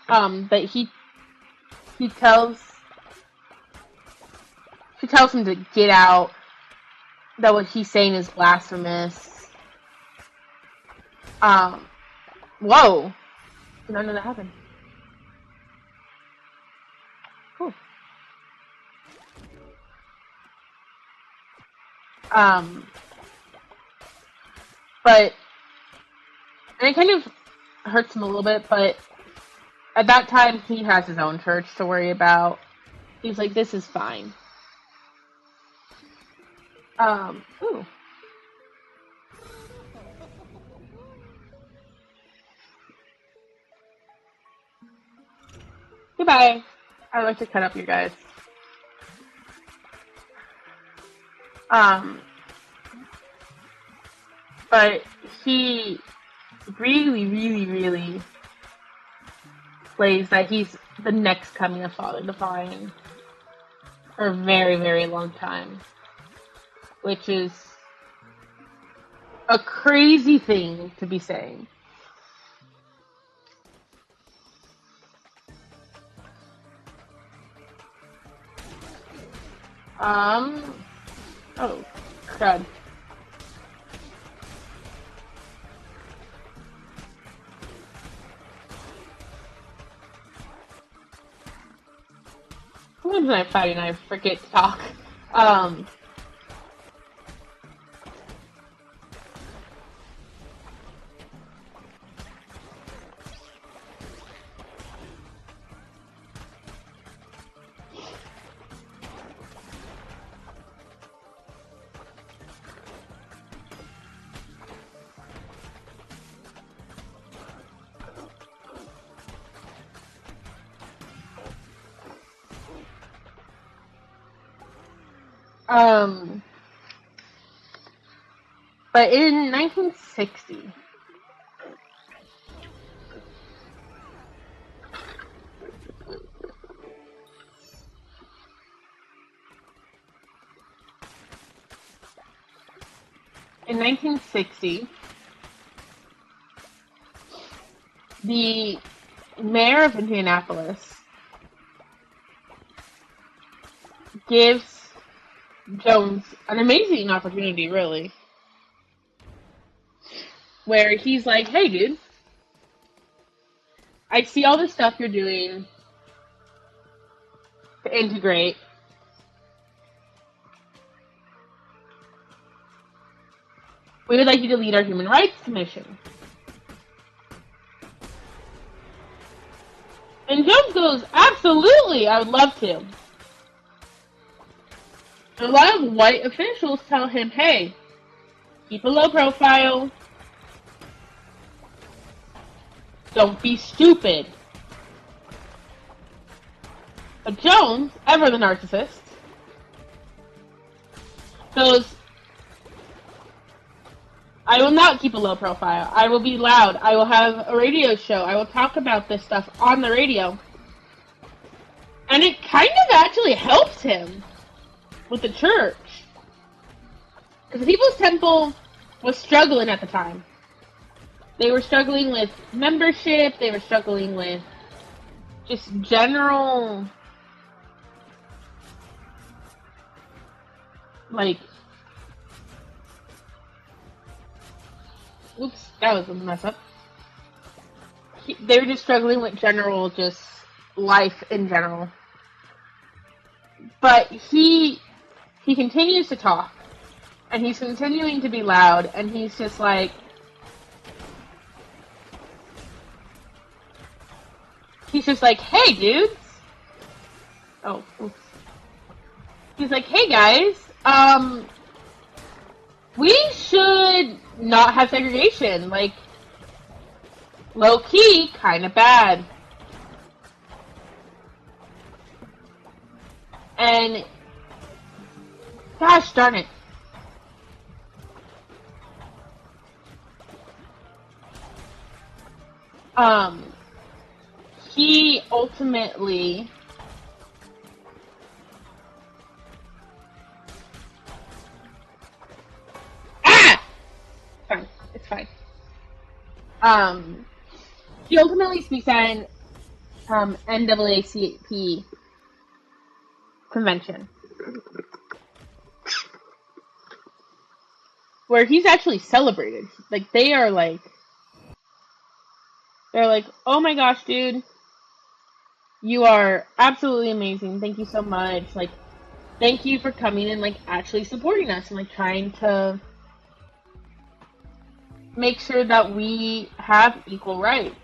But she tells him to get out, that what he's saying is blasphemous. Whoa. Did not know that happened. Cool. But, and it kind of hurts him a little bit, but at that time, he has his own church to worry about. He's like, this is fine. Ooh. Goodbye. I'd like to cut up you guys. Um, but he really, really, really plays that he's the next coming of Father Divine for a very, very long time, which is a crazy thing to be saying. Oh, crud. Sometimes when I'm fighting, I forget to talk. Um, um, but in 1960, the mayor of Indianapolis gives Jones an amazing opportunity, really, where he's like, hey, dude, I see all the stuff you're doing to integrate. We would like you to lead our Human Rights Commission. And Jones goes, absolutely, I would love to. And a lot of white officials tell him, hey, keep a low profile. Don't be stupid. But Jones, ever the narcissist, goes, I will not keep a low profile. I will be loud. I will have a radio show. I will talk about this stuff on the radio. And it kind of actually helps him with the church. Because the People's Temple was struggling at the time. They were struggling with membership. They were struggling with just general, like, oops, that was a mess up. They were just struggling with general, just life in general. But he continues to talk, and he's continuing to be loud, and he's just like, hey, dudes. Oh, oops. He's like, hey, guys, we should not have segregation. Like, low-key, kind of bad. And, gosh darn it. He ultimately fine. It's fine. He ultimately speaks at NAACP convention, where he's actually celebrated. Like, they're like, oh my gosh, dude, you are absolutely amazing. Thank you so much. Like, thank you for coming and, like, actually supporting us and, like, trying to make sure that we have equal rights.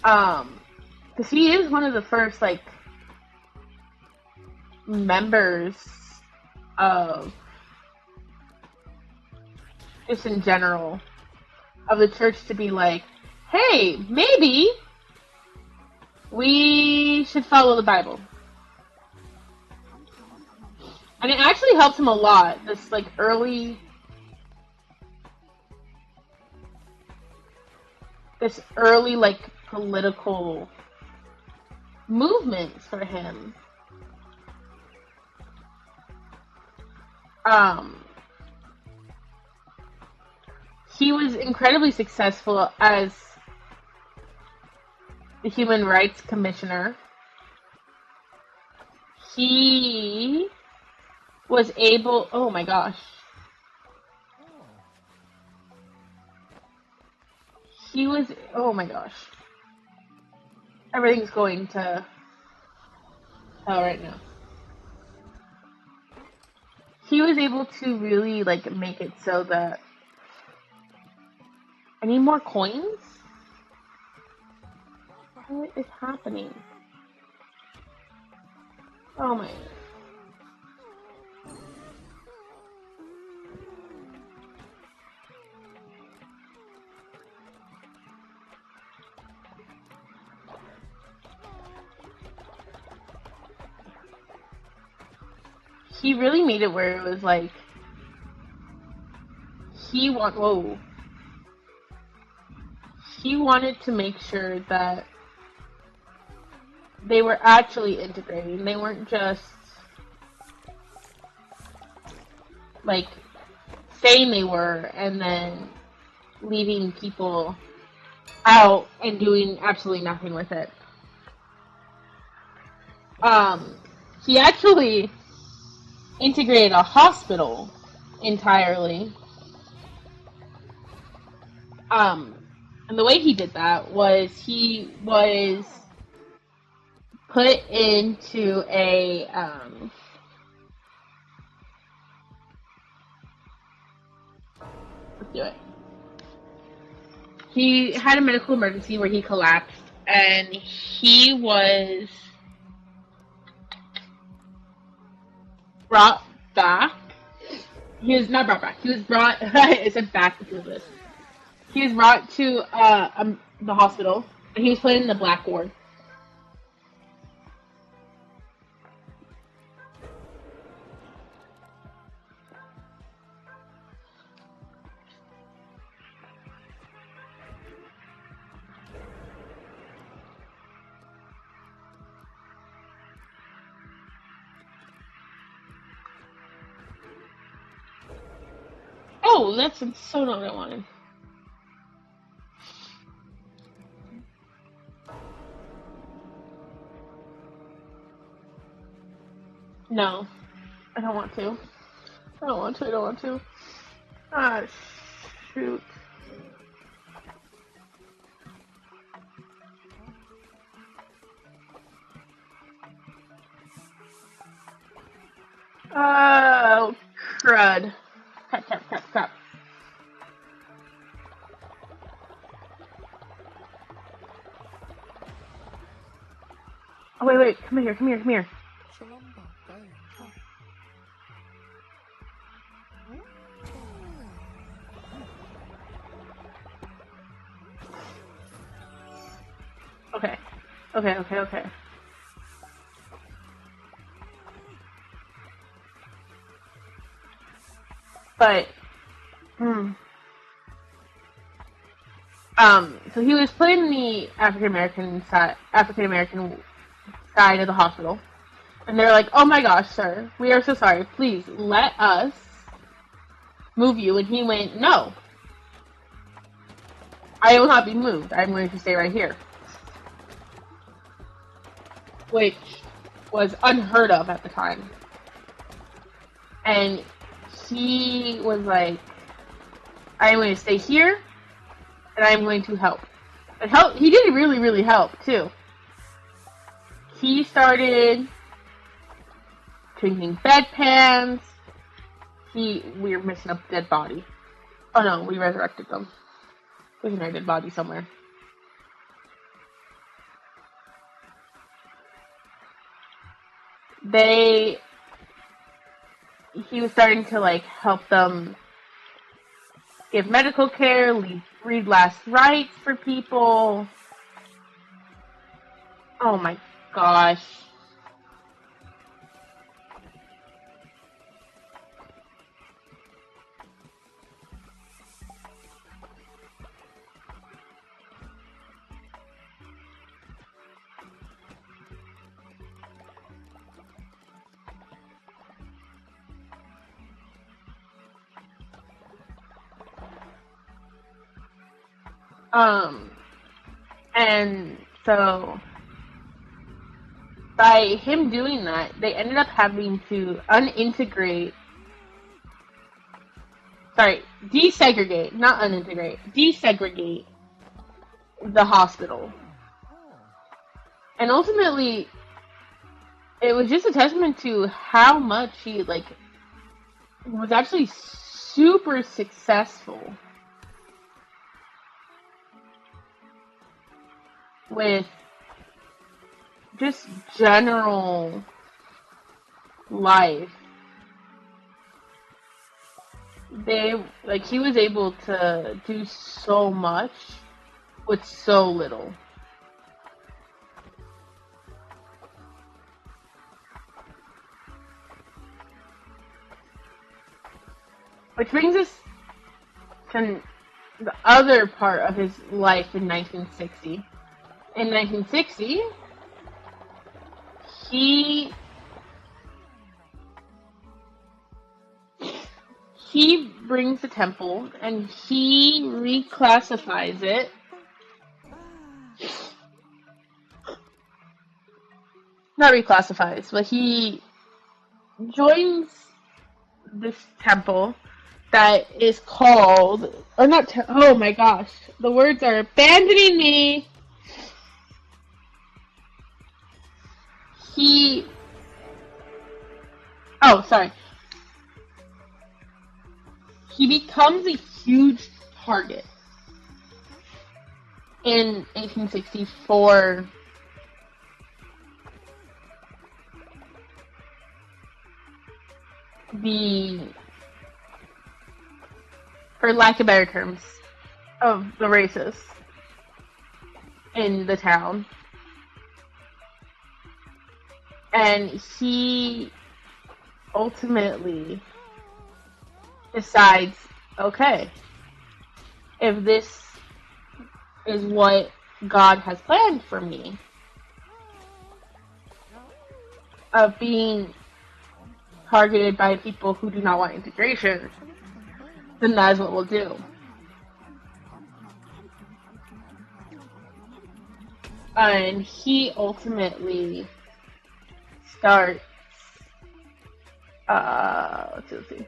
Because he is one of the first, like, members of, just in general, of the church to be like, hey, maybe we should follow the Bible. And it actually helped him a lot, this like early like political movements for him. He was incredibly successful as the Human Rights Commissioner. He was able, oh my gosh. He was, oh my gosh. Everything's going to hell right now. He was able to really like make it so that I need more coins? What is happening? Oh my. He really made it where it was like he wanted to make sure that they were actually integrating. They weren't just like saying they were and then leaving people out and doing absolutely nothing with it. He actually integrated a hospital entirely. And the way he did that was he was put into a let's do it. He had a medical emergency where he collapsed, and he was brought back. He was not brought back. He was brought. I said back because of this. He was brought to the hospital, and he was put in the black ward. Oh, that's so not what I wanted. No, I don't want to. I don't want to. I don't want to. Ah, shoot. Oh, crud. Crap, crap, crap, crap. Oh, wait, come here, come here, come here. Okay, okay, okay, okay. But, so he was put in the African American side of the hospital, and they're like, "Oh my gosh, sir, we are so sorry. Please let us move you." And he went, "No, I will not be moved. I'm going to stay right here," which was unheard of at the time. And he was like, "I'm going to stay here, and I'm going to help." And help. He did really, really help too. He started drinking bedpans. We were missing a dead body. Oh no, we resurrected them. There's another dead body somewhere. he was starting to like help them give medical care, read last rites for people. Oh my gosh. And so by him doing that, they ended up having to desegregate, not unintegrate, desegregate the hospital. And ultimately, it was just a testament to how much he, like, was actually super successful with just general life. He was able to do so much with so little. Which brings us to the other part of his life in 1960. In 1960, he brings the temple and he reclassifies it not reclassifies, but he joins this temple that is called, or not, oh my gosh, the words are abandoning me. Sorry. He becomes a huge target in 1864 for lack of better terms, of the racists in the town. And he ultimately decides, okay, if this is what God has planned for me, of being targeted by people who do not want integration, then that is what we'll do. And he ultimately starts, let's see.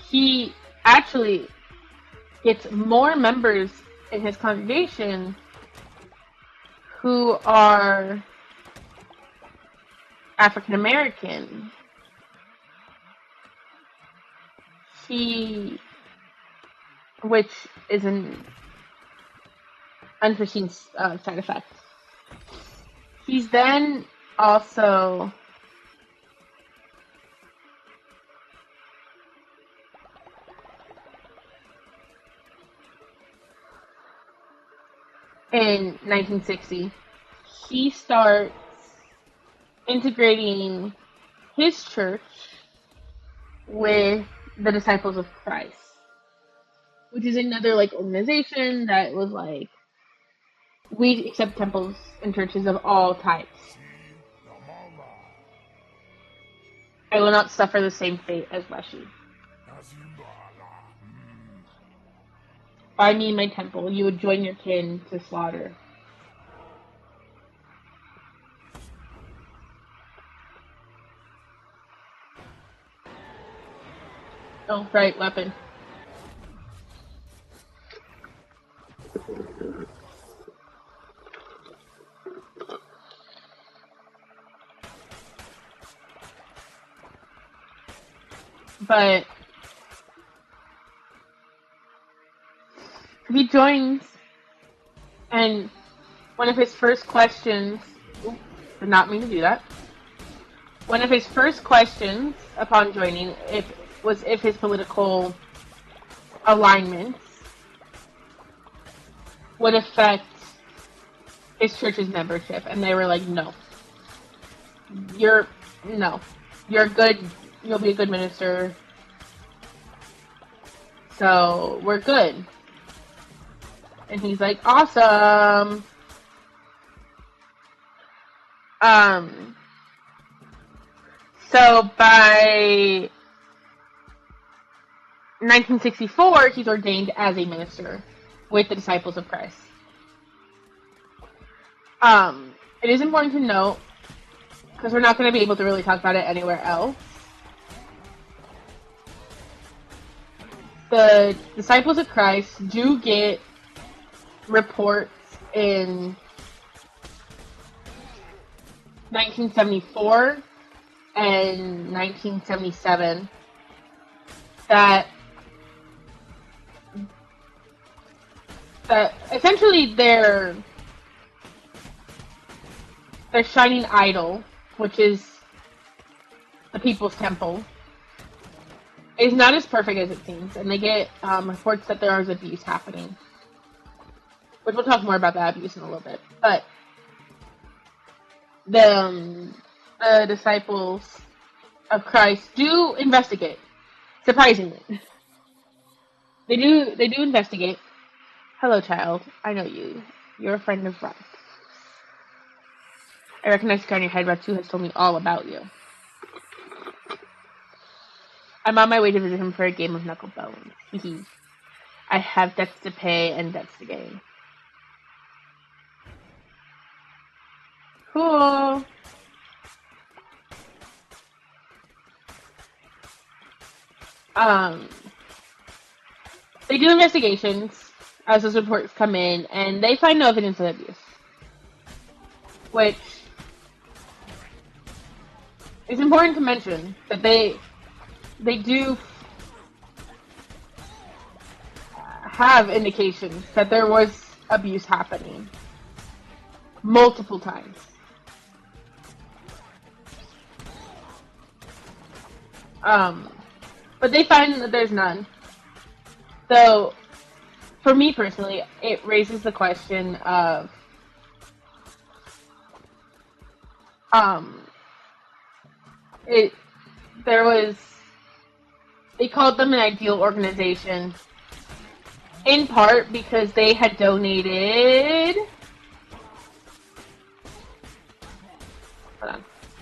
He actually gets more members in his congregation who are African American. Which is an unforeseen side effect. He's then also in 1960, he starts integrating his church with the Disciples of Christ, which is another like organization that was like, we accept temples and churches of all types. I will not suffer the same fate as Leshy. Find me in my temple, you would join your kin to slaughter. Oh, right, weapon. But he joins And one of his first questions, did not mean to do that. One of his first questions upon joining was if his political alignments would affect his church's membership, and they were like, no. You're good, you'll be a good minister, so we're good. And he's like, awesome. So by 1964, he's ordained as a minister with the Disciples of Christ. It is important to note, because we're not going to be able to really talk about it anywhere else, the Disciples of Christ do get reports in 1974 and 1977 that essentially their shining idol, which is the People's Temple, is not as perfect as it seems, and they get reports that there is abuse happening, which we'll talk more about that abuse in a little bit. But the Disciples of Christ do investigate. Surprisingly, they do investigate. Hello, child. I know you. You're a friend of Rob. I recognize the guy on your head. Rob 2 has told me all about you. I'm on my way to visit him for a game of knuckle bones. I have debts to pay and debts to gain. Cool. They do investigations as those reports come in, and they find no evidence of abuse, which is important to mention that they do have indications that there was abuse happening multiple times. But they find that there's none. So, for me personally, it raises the question of, they called them an ideal organization, in part because they had donated,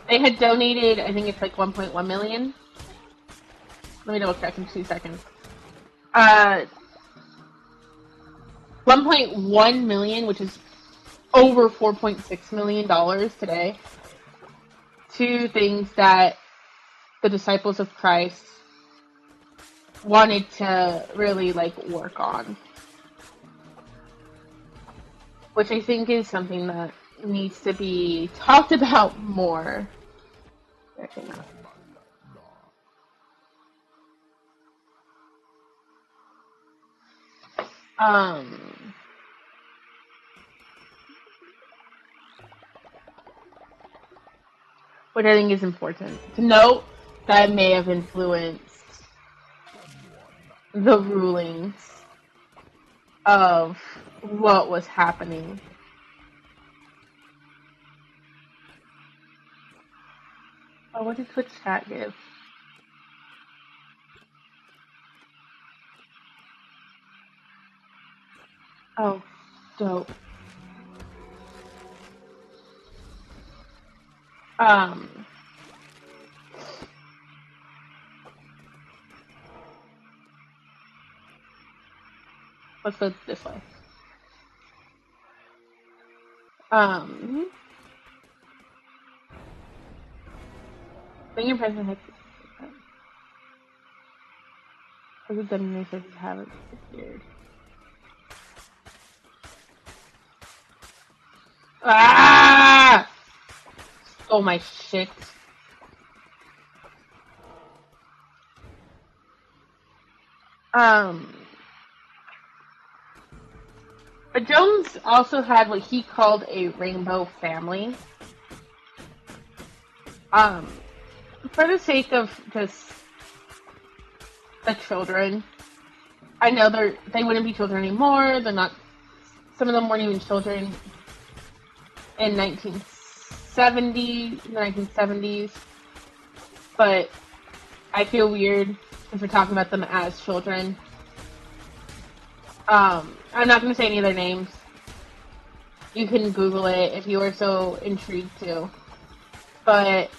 I think it's like 1.1 million. Let me double check in 2 seconds. 1.1 million, which is over $4.6 million today, to things that the Disciples of Christ wanted to really work on, which I think is something that needs to be talked about more. Which I think is important to note that may have influenced the rulings of what was happening. Oh, what did Twitch chat give? Oh, dope. Let's go this way. Fingerprints and hits. Because the administrators haven't disappeared. Ah! Oh my shit. But Jones also had what he called a rainbow family. Um, for the sake of just the children, I know they wouldn't be children anymore. They're not. Some of them weren't even children in 1970s. But I feel weird if we're talking about them as children. I'm not going to say any of their names. You can Google it if you are so intrigued to. But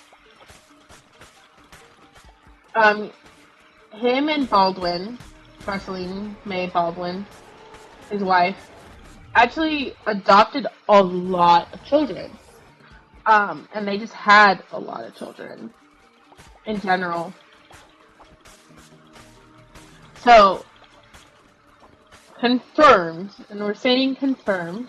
him and Baldwin, Marceline May Baldwin, his wife, actually adopted a lot of children. And they just had a lot of children in general. So, confirmed, and we're saying confirmed,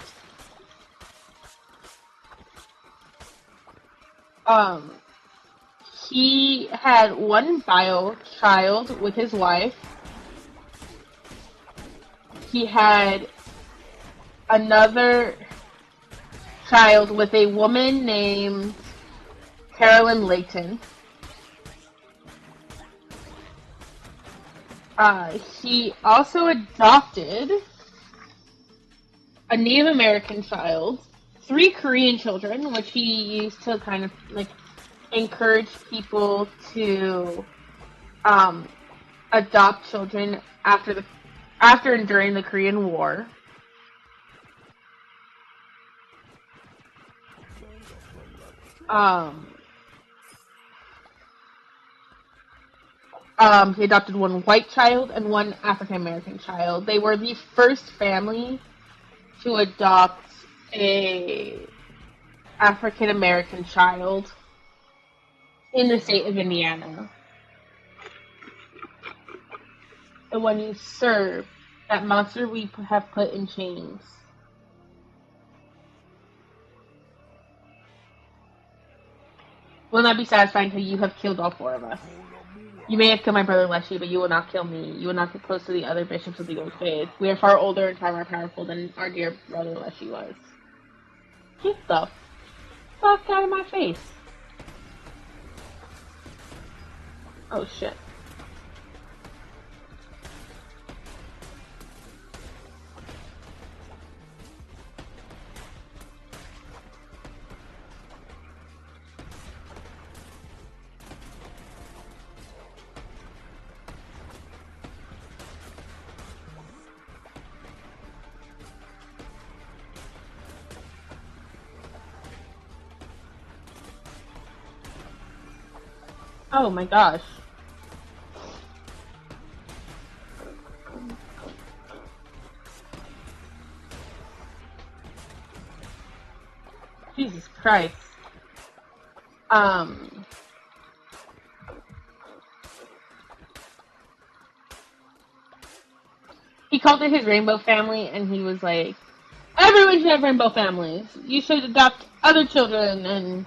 he had one bio child with his wife. He had another child with a woman named Carolyn Layton. He also adopted a Native American child, 3 Korean children, which he used to kind of like encourage people to adopt children after and during the Korean War. He adopted one white child and one African American child. They were the first family to adopt a African American child in the state of Indiana. The one you serve, that monster we have put in chains. Will not be satisfied until you have killed all 4 of us. You may have killed my brother Leshy, but you will not kill me. You will not get close to the other bishops of the old faith. We are far older and far more powerful than our dear brother Leshy was. Get the fuck out of my face. Oh shit. Oh my gosh. Jesus Christ. He called it his rainbow family, and he was like, everyone should have rainbow families. You should adopt other children, and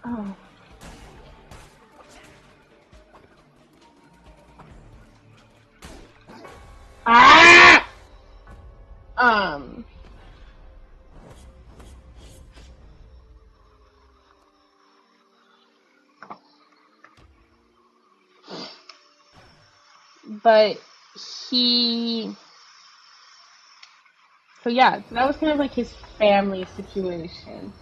oh. Ah! But he, so yeah, so that was kind of like his family situation.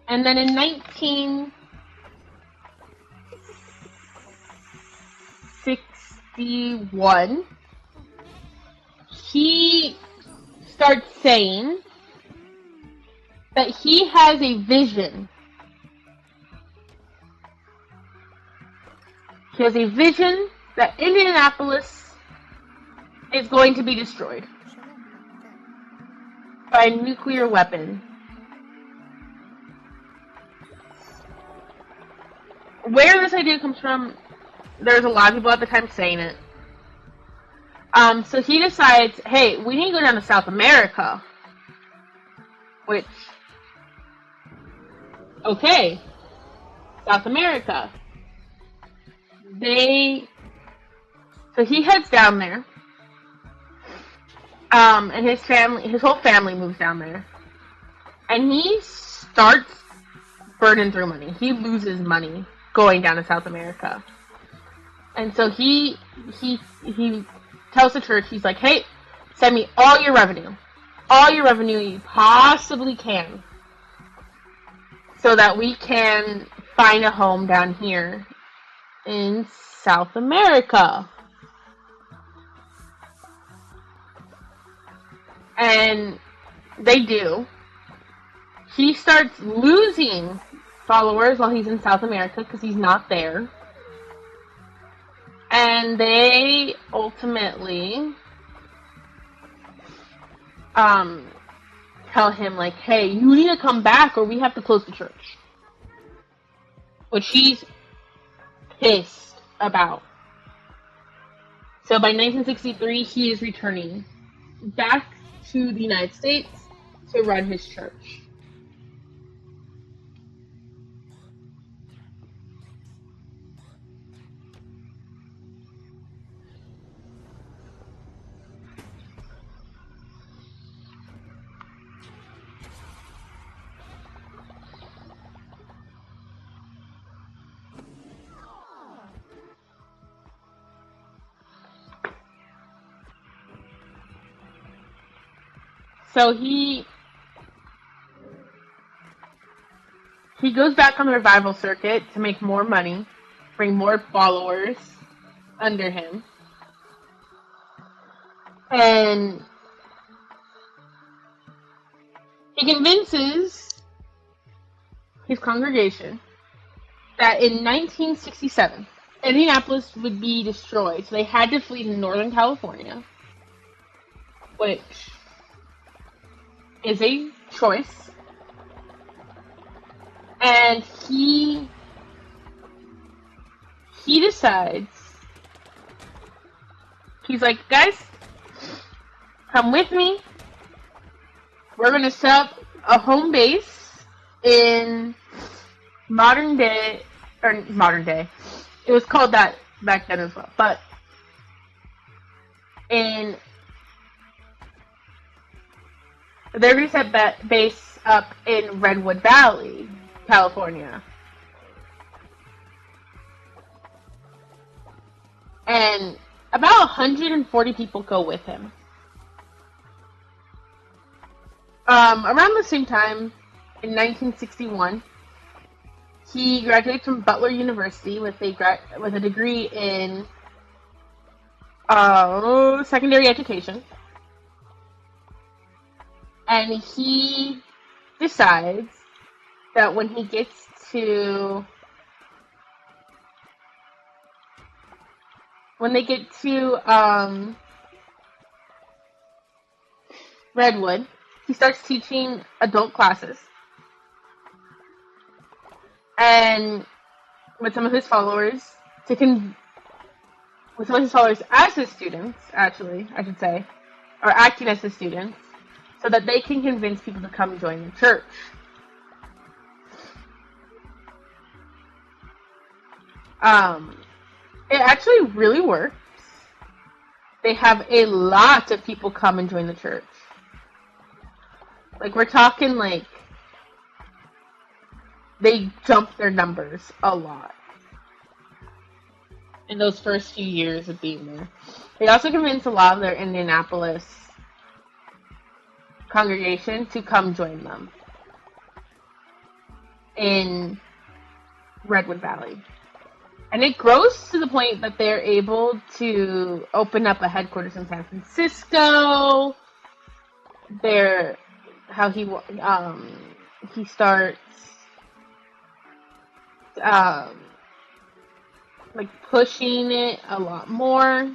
And then in 1961, he starts saying that he has a vision. He has a vision that Indianapolis is going to be destroyed by a nuclear weapon. Where this idea comes from, there's a lot of people at the time saying it. So he decides, hey, we need to go down to South America. Which, okay, South America. So he heads down there. And his whole family moves down there. And he starts burning through money. He loses money going down to South America. And so he tells the church, he's like, hey, send me all your revenue you possibly can, so that we can find a home down here in South America. And they do. He starts losing followers while he's in South America because he's not there. And they ultimately tell him, like, hey, you need to come back or we have to close the church. Which he's pissed about. So by 1963, he is returning back to the United States to run his church. So he goes back on the revival circuit to make more money, bring more followers under him. And he convinces his congregation that in 1967, Indianapolis would be destroyed. So they had to flee to Northern California, which is a choice. And he decides, he's like, guys, come with me. We're going to set up a home base in modern day. It was called that back then as well. But they're going to set that base up in Redwood Valley, California. And about 140 people go with him. Around the same time, in 1961, he graduates from Butler University with a degree in secondary education. And he decides that when he gets to Redwood, he starts teaching adult classes. And with some of his followers as his students, actually, I should say, or acting as his students, so that they can convince people to come join the church. It actually really works. They have a lot of people come and join the church. Like, we're talking, like, they jump their numbers a lot in those first few years of being there. They also convinced a lot of their Indianapolis congregation to come join them in Redwood Valley. And it grows to the point that they're able to open up a headquarters in San Francisco. He starts like pushing it a lot more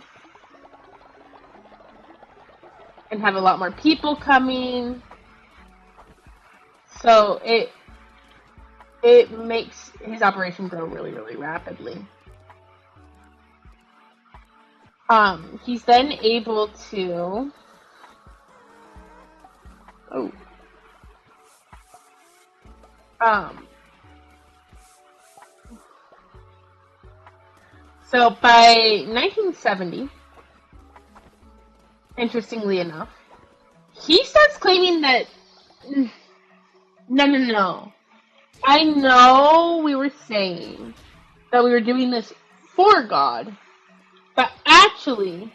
and have a lot more people coming. So it makes his operation grow really, really rapidly. He's then able to. Oh. Um. So by 1970, interestingly enough, he starts claiming that. No. I know we were saying that we were doing this for God, but actually,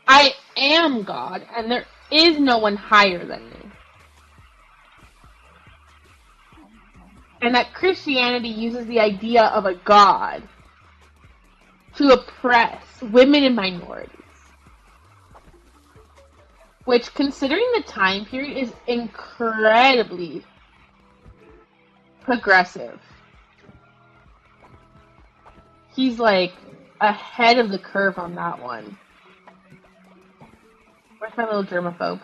I am God, and there is no one higher than me. And that Christianity uses the idea of a God to oppress women and minorities. Which, considering the time period, is incredibly progressive. He's like ahead of the curve on that one. Where's my little germaphobe?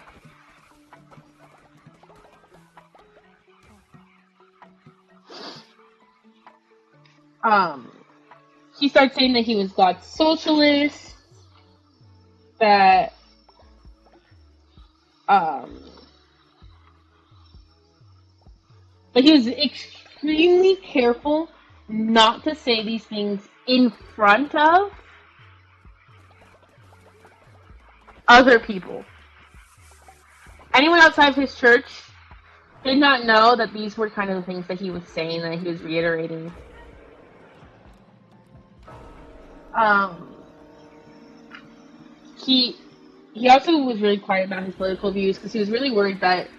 He starts saying that he was God's socialist, that but he was extremely careful not to say these things in front of other people. Anyone outside of his church did not know that these were kind of the things that he was saying, that he was reiterating. He also was really quiet about his political views because he was really worried that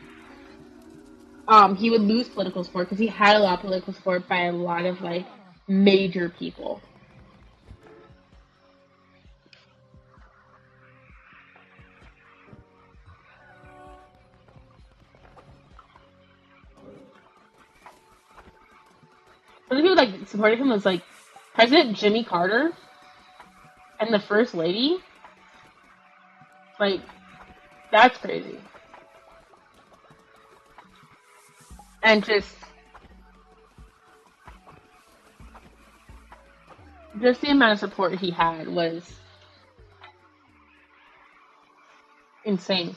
he would lose political support because he had a lot of political support by a lot of like major people. Some people like supported him was like President Jimmy Carter and the First Lady. Like, that's crazy. And just the amount of support he had was insane.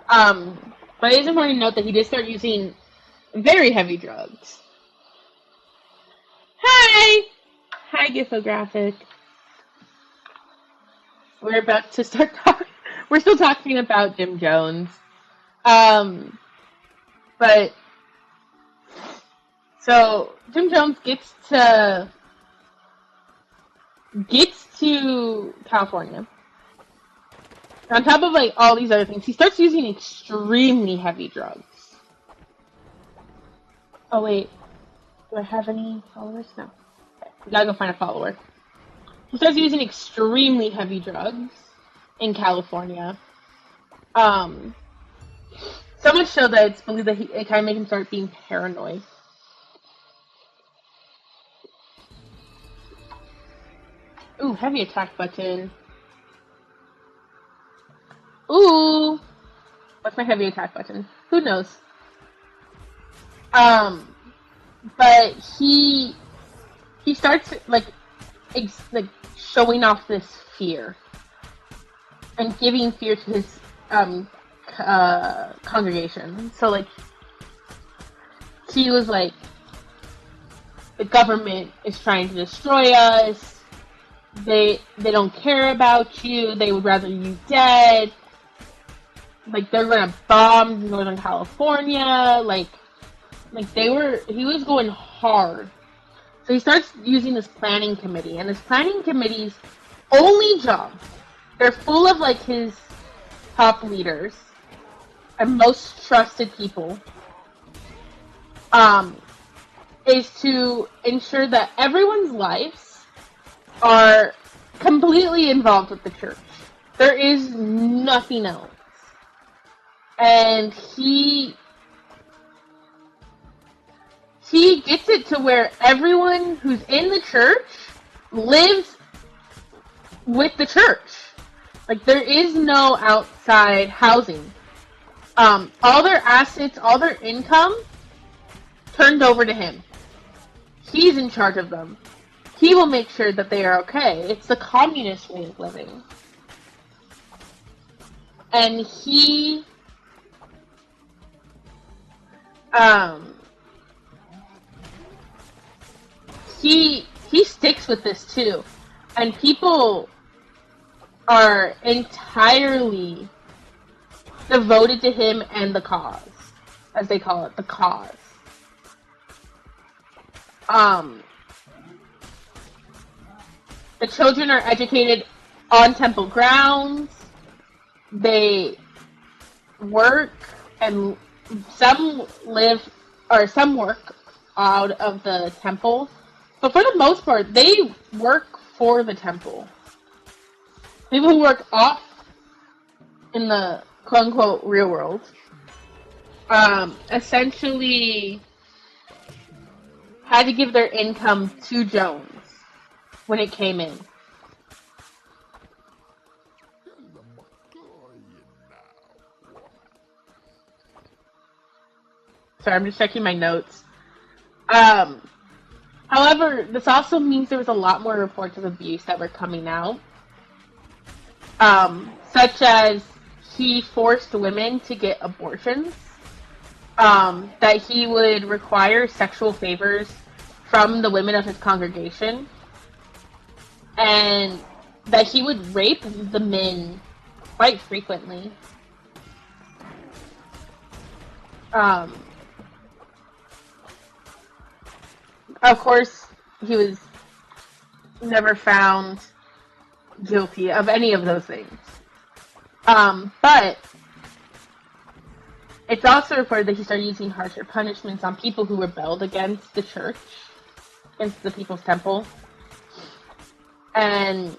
But it is important to note that he did start using very heavy drugs. Hi, Gifographic. We're about to start talking. We're still talking about Jim Jones. But so Jim Jones gets to California. On top of like all these other things, he starts using extremely heavy drugs. Oh wait, do I have any followers? No. Okay. We gotta go find a follower. He starts using extremely heavy drugs in California. So much so that it's believed that it kind of made him start being paranoid. Ooh, heavy attack button. Ooh, what's my heavy attack button? Who knows? But he starts like showing off this fear and giving fear to his congregation. So like he was like, the government is trying to destroy us. They don't care about you. They would rather you dead. Like they're gonna bomb Northern California. He was going hard. So he starts using this planning committee, and this planning committee's only job, they're full of like his top leaders and most trusted people, is to ensure that everyone's lives are completely involved with the church. There is nothing else. And he gets it to where everyone who's in the church lives with the church. Like, there is no outside housing. All their assets, all their income, turned over to him. He's in charge of them. He will make sure that they are okay. It's the communist way of living. And um, he sticks with this too. And people are entirely devoted to him and the cause, as they call it, the cause. The children are educated on temple grounds. They work, and some work out of the temple. But for the most part, they work for the temple. People who work off in the quote-unquote real world essentially had to give their income to Jones when it came in. Sorry, I'm just checking my notes. However, this also means there was a lot more reports of abuse that were coming out. Such as he forced women to get abortions. That he would require sexual favors from the women of his congregation. And that he would rape the men quite frequently. Of course, he was never found guilty of any of those things. But it's also reported that he started using harsher punishments on people who rebelled against the church, against the People's Temple. And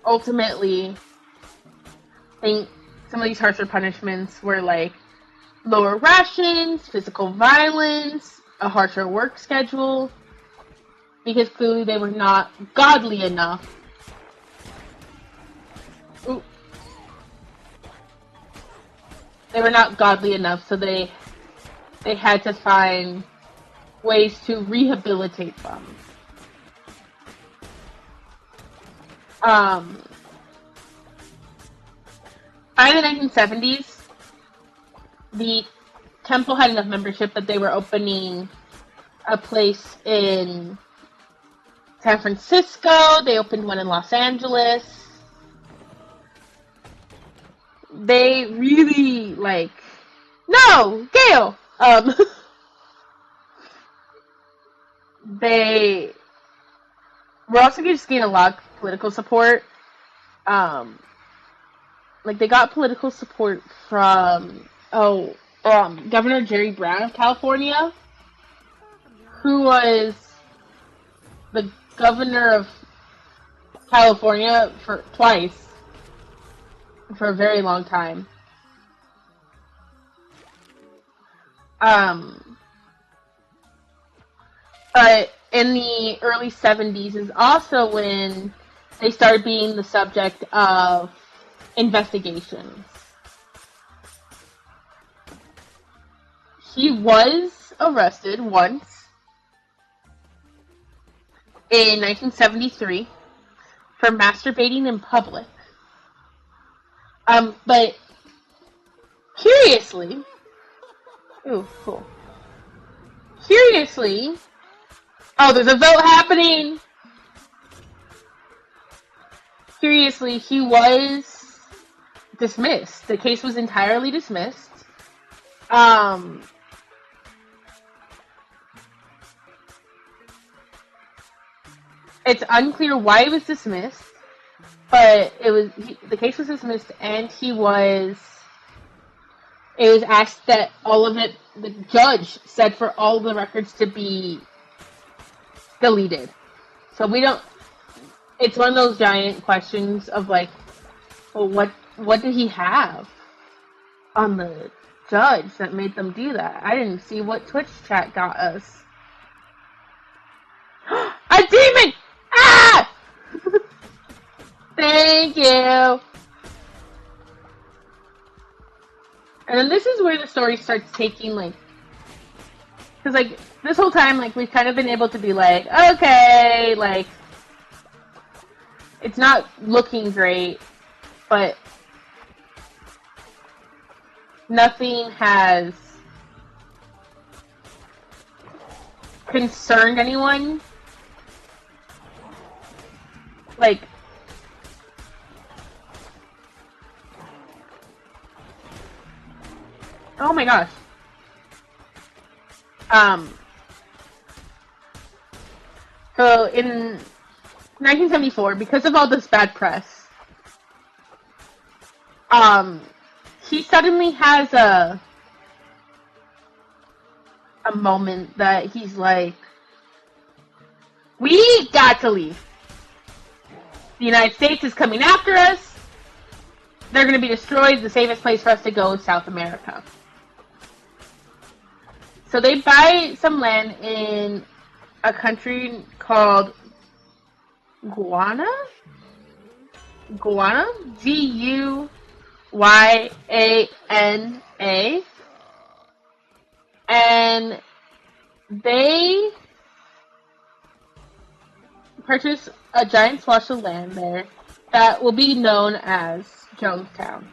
ultimately, I think some of these harsher punishments were like lower rations, physical violence, a harsher work schedule, because clearly they were not godly enough. Ooh. They were not godly enough, so they had to find ways to rehabilitate them. By the 1970s, the temple had enough membership that they were opening a place in San Francisco. They opened one in Los Angeles. They really, no, Gail! They were also just getting a lot of political support. They got political support from, Governor Jerry Brown of California, who was the governor of California twice for a very long time. But in the early 70s is also when they started being the subject of investigations. He was arrested once in 1973 for masturbating in public. But curiously, Curiously, there's a vote happening. Curiously, he was dismissed. The case was entirely dismissed. It's unclear why it was dismissed, but the case was dismissed, and it was asked that all of it, the judge said for all the records to be deleted. So it's one of those giant questions of well, what did he have on the judge that made them do that? I didn't see what Twitch chat got us. A demon! Ah! Thank you. And then this is where the story starts taking, because because like this whole time, like we've kind of been able to be like, okay, like it's not looking great, but nothing has concerned anyone. Like, oh my gosh. So in 1974, because of all this bad press, he suddenly has a moment that he's like, we got to leave. The United States is coming after us. They're going to be destroyed. The safest place for us to go is South America. So they buy some land in a country called Guyana? Guyana? And they purchase a giant swath of land there that will be known as Jonestown.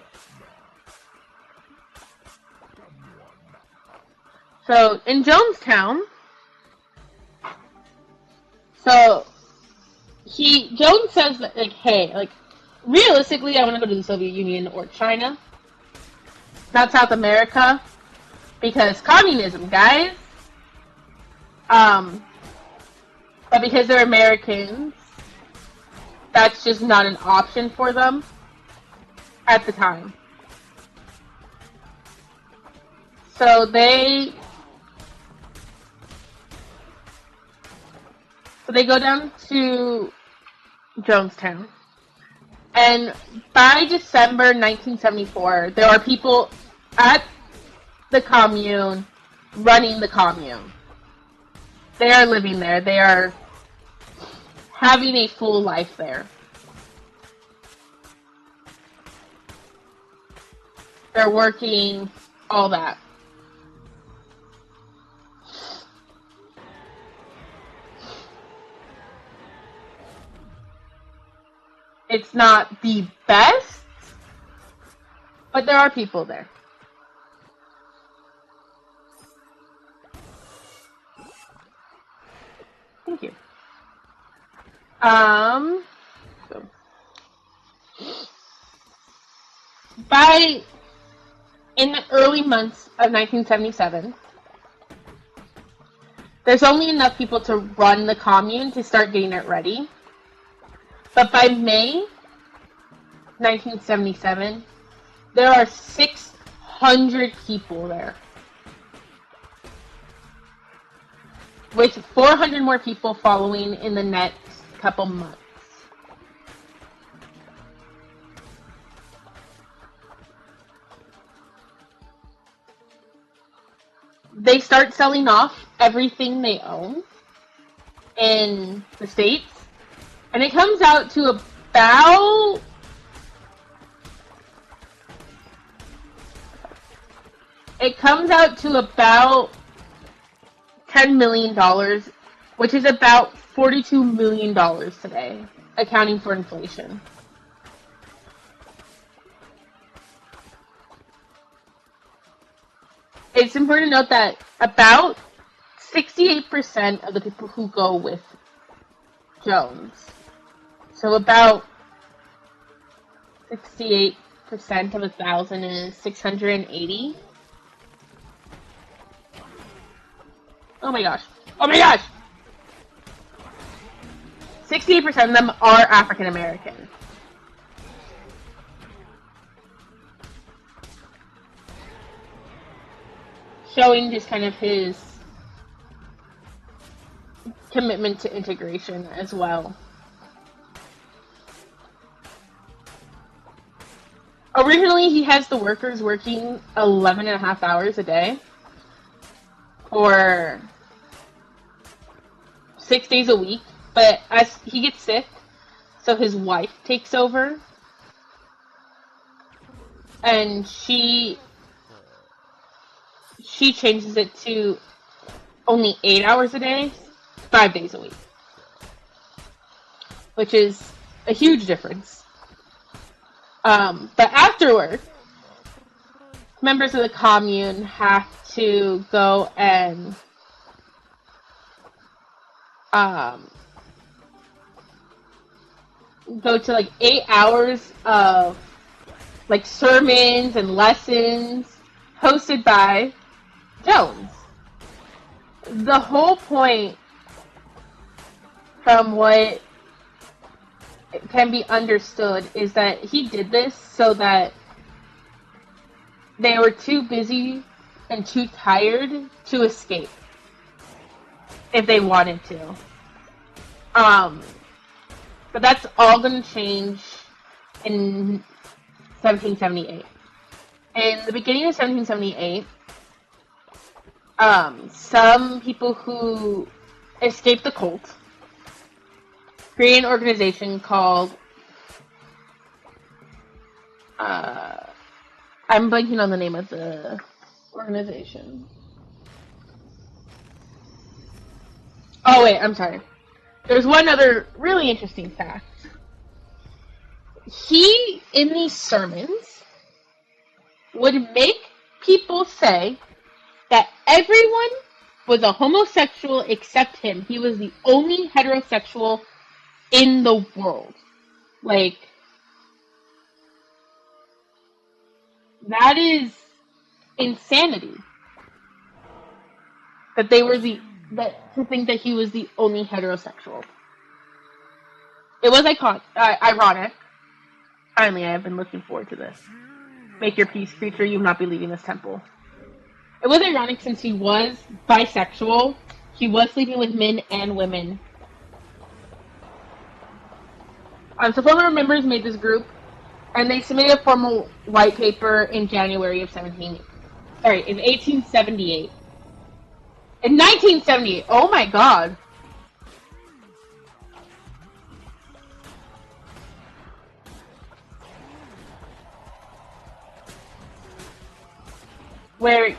So in Jonestown, Jones says that, like, hey, like, realistically, I want to go to the Soviet Union or China, not South America, because communism, guys. But because they're Americans, that's just not an option for them at the time. So they go down to Jonestown. And by December 1974, there are people at the commune running the commune. They are living there. They are having a full life there. They're working, all that. It's not the best, but there are people there. Thank you. So in the early months of 1977, there's only enough people to run the commune to start getting it ready. But by May 1977, there are 600 people there, with 400 more people following in the next couple months. They start selling off everything they own in the States, and it comes out to about $10 million, which is about $42 million today, accounting for inflation. It's important to note that about 68% of the people who go with Jones, so about 68% of 1,000 is 680. Oh my gosh. 68% of them are African American. Showing just kind of his commitment to integration as well. Originally, he has the workers working 11.5 hours a day for 6 days a week, but as he gets sick, so his wife takes over, and she changes it to only 8 hours a day, 5 days a week, which is a huge difference. But afterward, members of the commune have to go and um, go to like 8 hours of like sermons and lessons hosted by Jones. The whole point, from what can be understood, is that he did this so that they were too busy and too tired to escape if they wanted to. But that's all going to change in 1778. In the beginning of 1778, some people who escaped the cult created an organization called, I'm blanking on the name of the organization. Oh wait, I'm sorry. There's one other really interesting fact. He, in these sermons, would make people say that everyone was a homosexual except him. He was the only heterosexual in the world. Like, that is insanity. That they were to think that he was the only heterosexual. It was ironic. Finally, I have been looking forward to this. Make your peace, creature, you will not be leaving this temple. It was ironic since he was bisexual. He was sleeping with men and women. So former members made this group, and they submitted a formal white paper in January of 1878. In 1978, oh my god. Where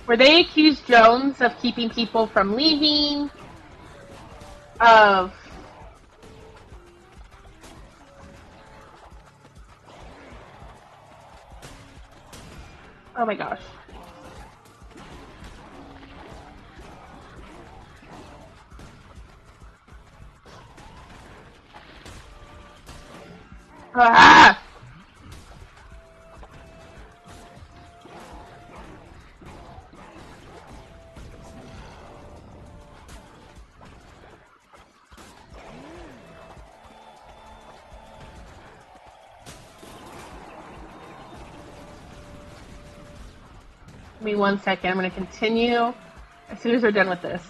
they accused Jones of keeping people from leaving, of oh my gosh. Ah! Give me 1 second. I'm going to continue as soon as we're done with this.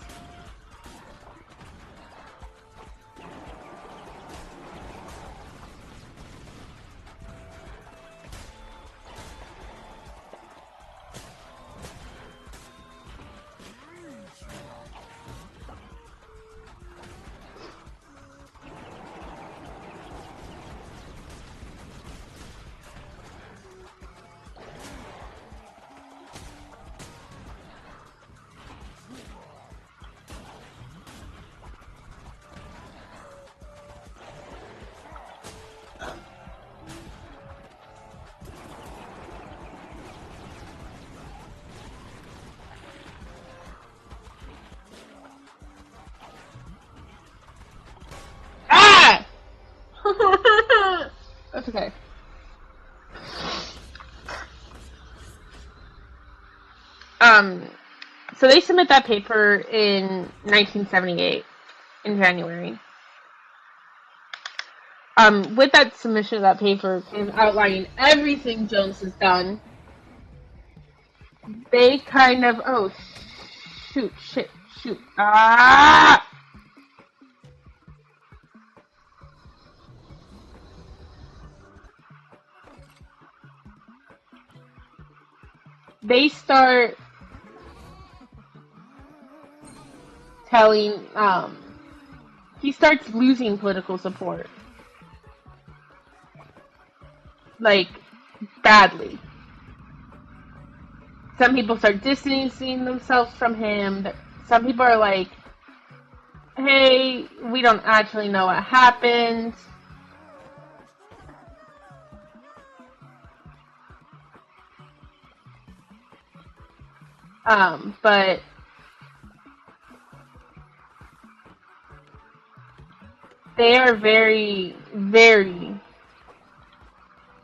That's okay. So they submit that paper in 1978, in January. With that submission of that paper, kind of outlining everything Jones has done, they kind of, shoot, they start telling, he starts losing political support. Like, badly. Some people start distancing themselves from him. Some people are like, hey, we don't actually know what happened. But they are very, very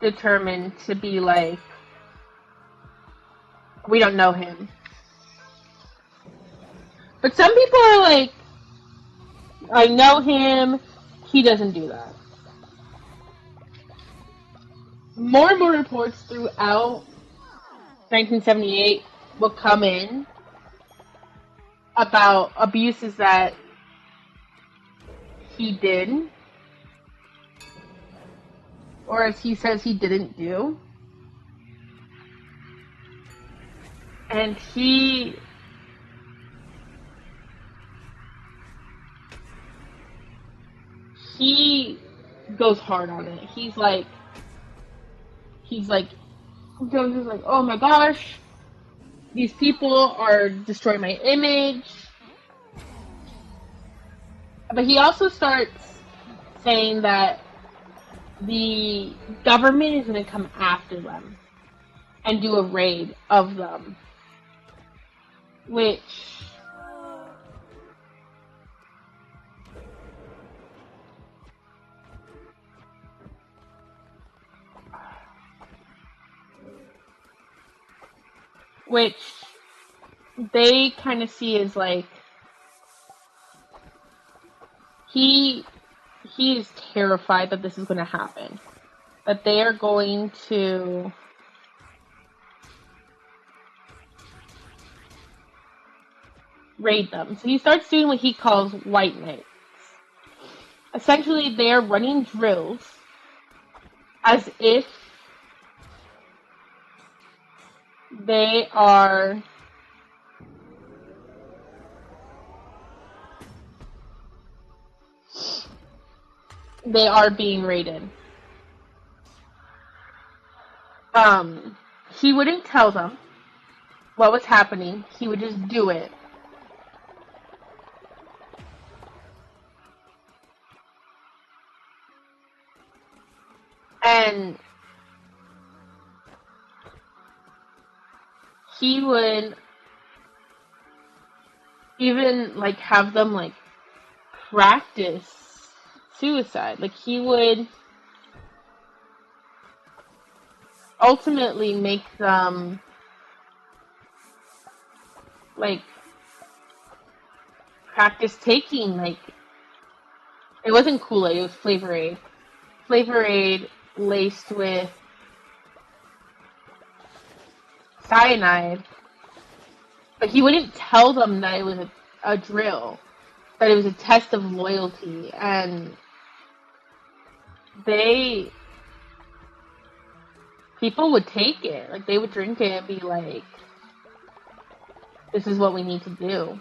determined to be like, we don't know him. But some people are like, I know him, he doesn't do that. More and more reports throughout 1978 will come in about abuses that he did, or as he says he didn't do. And he goes hard on it. He's like, Jones is like, oh my gosh, these people are destroying my image. But he also starts saying that the government is going to come after them and do a raid of them. Which they kind of see as like he is terrified that this is going to happen, that they are going to raid them. So he starts doing what he calls white nights. Essentially, they are running drills as if they are being raided. He wouldn't tell them what was happening. He would just do it. And he would even like have them like practice suicide. Like he would ultimately make them like practice taking, like, it wasn't Kool-Aid, it was Flavor Aid. Flavor Aid laced with cyanide. But he wouldn't tell them that it was a drill, that it was a test of loyalty, and people would take it. Like, they would drink it and be like, this is what we need to do.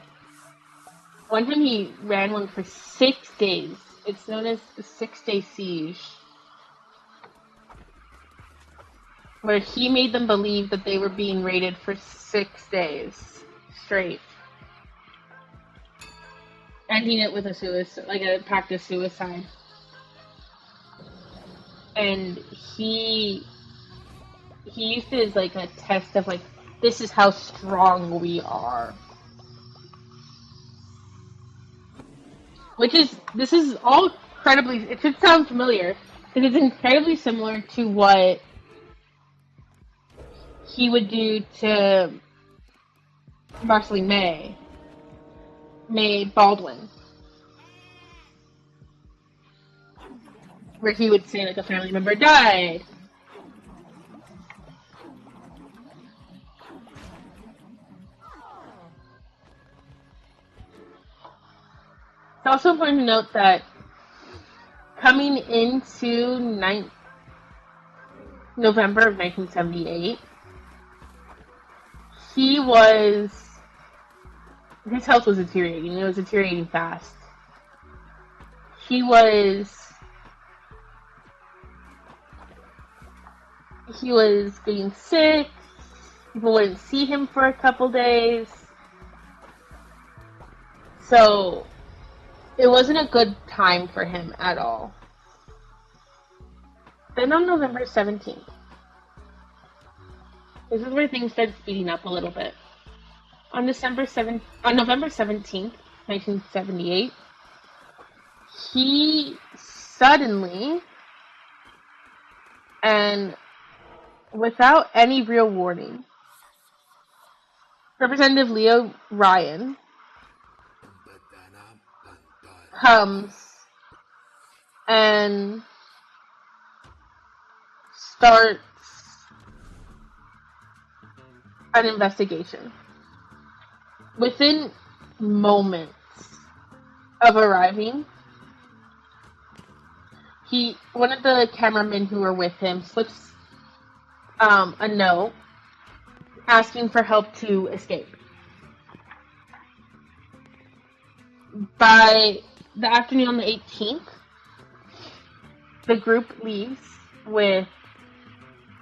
One time he ran one for 6 days. It's known as the 6-day siege, where he made them believe that they were being raided for 6 days straight. Ending it with a suicide, like a practice suicide. And he used it as like a test of like, this is how strong we are. This is all incredibly, it should sound familiar, because it's incredibly similar to what he would do to Marceline May Baldwin, where he would say like a family member died. It's also important to note that coming into November of 1978, his health was deteriorating. It was deteriorating fast. He was getting sick. People wouldn't see him for a couple days. So it wasn't a good time for him at all. Then on November 17th, this is where things started speeding up a little bit. On November 17th, 1978, he suddenly and without any real warning, Representative Leo Ryan comes and starts an investigation. Within moments of arriving, one of the cameramen who were with him slips a note asking for help to escape. By the afternoon on the 18th, the group leaves with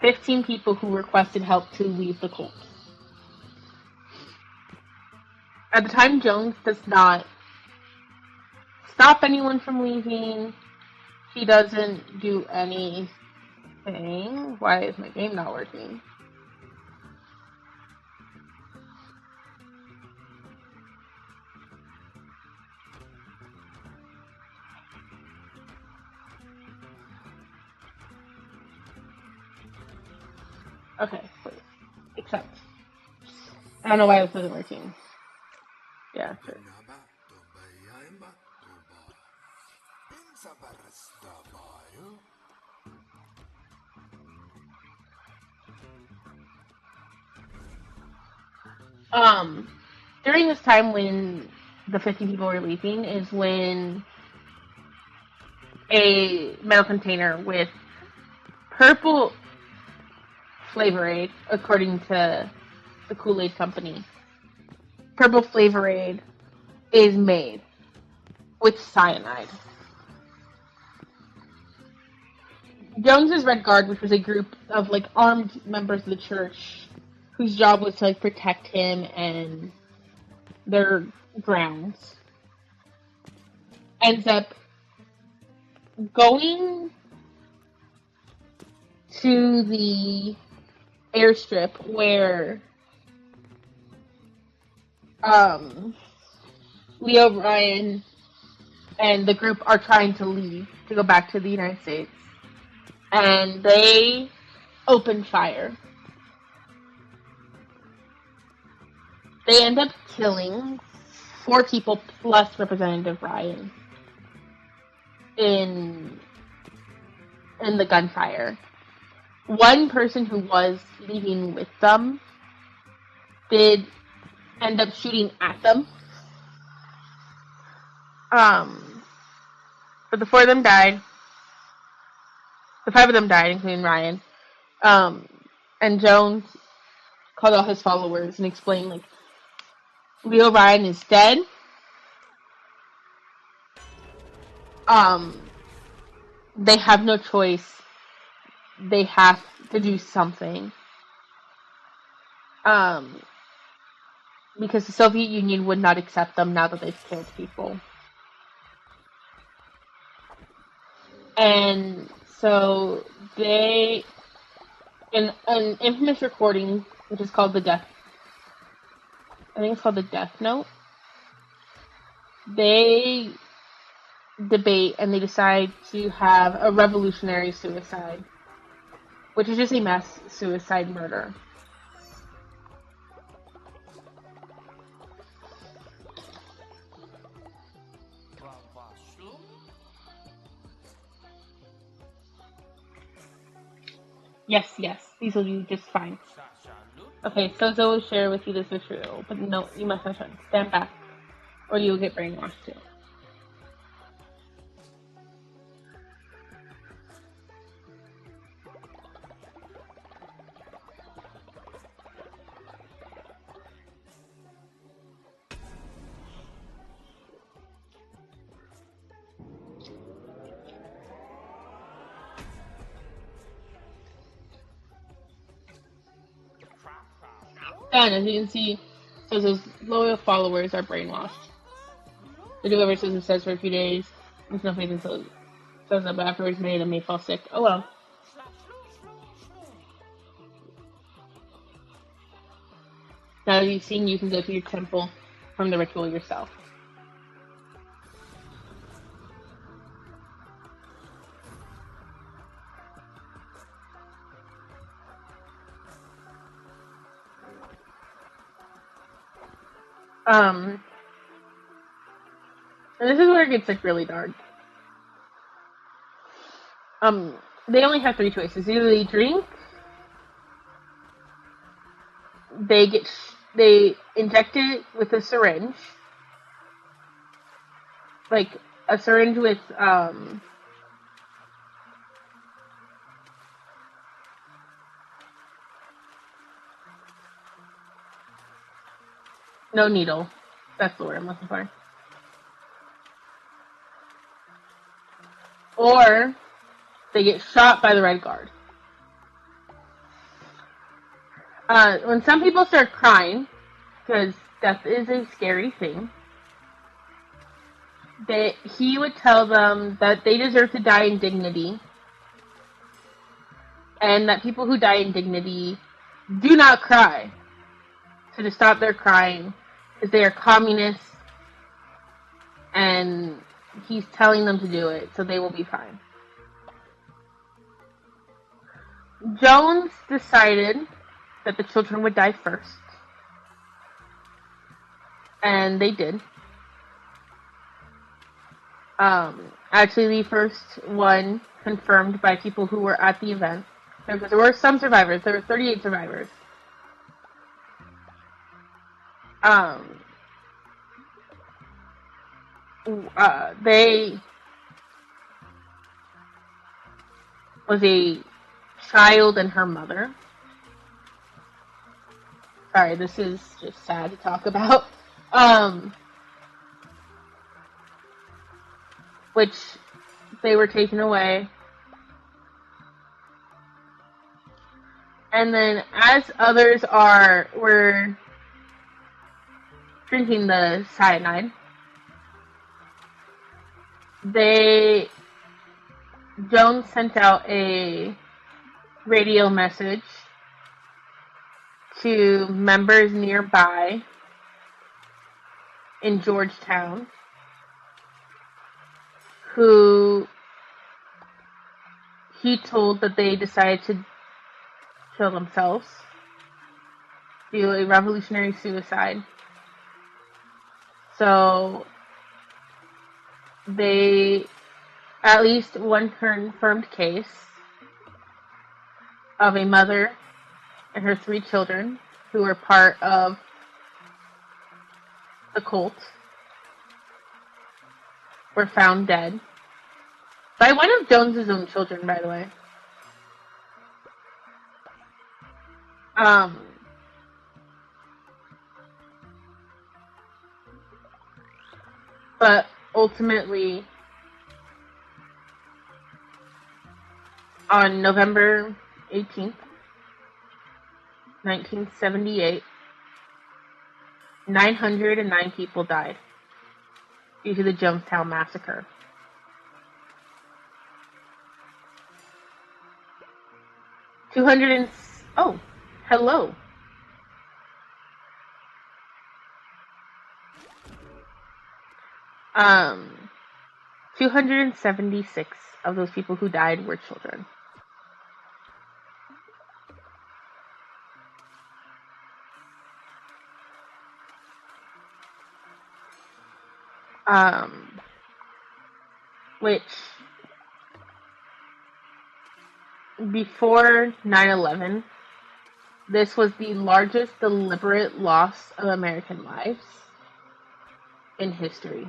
15 people who requested help to leave the cult. At the time, Jones does not stop anyone from leaving. He doesn't do anything. Why is my game not working? Okay, wait. Accept. I don't know why this wasn't working. Yeah, sure. During this time when the 50 people were leaving is when a metal container with purple Flavor Aid, according to the Kool-Aid company, purple Flavor Aid is made with cyanide. Jones's Red Guard, which was a group of armed members of the church whose job was to protect him and their grounds, ends up going to the airstrip where Leo Ryan and the group are trying to leave to go back to the United States, and they open fire. They end up killing 4 people plus Representative Ryan in the gunfire. One person who was leaving with them did end up shooting at them. But the 4 of them died. The 5 of them died, including Ryan. And Jones called all his followers and explained, Leo Ryan is dead. They have no choice. They have to do something. Because the Soviet Union would not accept them now that they've killed people. And so they, in an infamous recording, which is called the Death Note, they debate and they decide to have a revolutionary suicide, which is just a mass suicide murder. Yes, these will do just fine. Okay, so Zoe will share with you this material, but no, you must not stand back, or you will get brainwashed too. And as you can see, it says his loyal followers are brainwashed. They do whatever Susan says for a few days. There's no faith until says that, but afterwards many of them may fall sick. Oh well. Now that you've seen, you can go to your temple from the ritual yourself. And this is where it gets like really dark. They only have three choices. Either they drink, they inject it with a syringe, like a syringe with no needle. That's the word I'm looking for. Or they get shot by the Red Guard. When some people start crying, because death is a scary thing, he would tell them that they deserve to die in dignity, and that people who die in dignity do not cry. So to stop their crying, because they are communists, and he's telling them to do it, so they will be fine. Jones decided that the children would die first. And they did. Actually, the first one confirmed by people who were at the event. There were some survivors. There were 38 survivors. They was a child and her mother. Sorry, this is just sad to talk about. Which they were taken away. And then as others were drinking the cyanide, Jones sent out a radio message to members nearby in Jonestown who he told that they decided to kill themselves, do a revolutionary suicide. So at least one confirmed case of a mother and her 3 children who were part of the cult were found dead by one of Jones's own children, by the way. But ultimately, on November 18th, 1978, 909 people died due to the Jonestown massacre. Oh, hello. Um, 276 of those people who died were children. Which, before 9/11, this was the largest deliberate loss of American lives in history.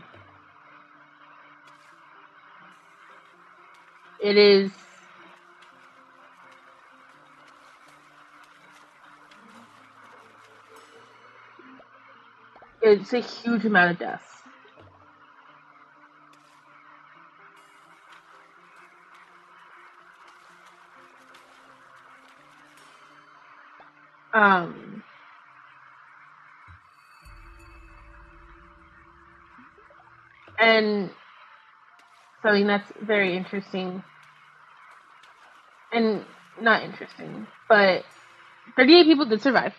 It's a huge amount of deaths. And something that's very interesting, and not interesting, but 38 people did survive.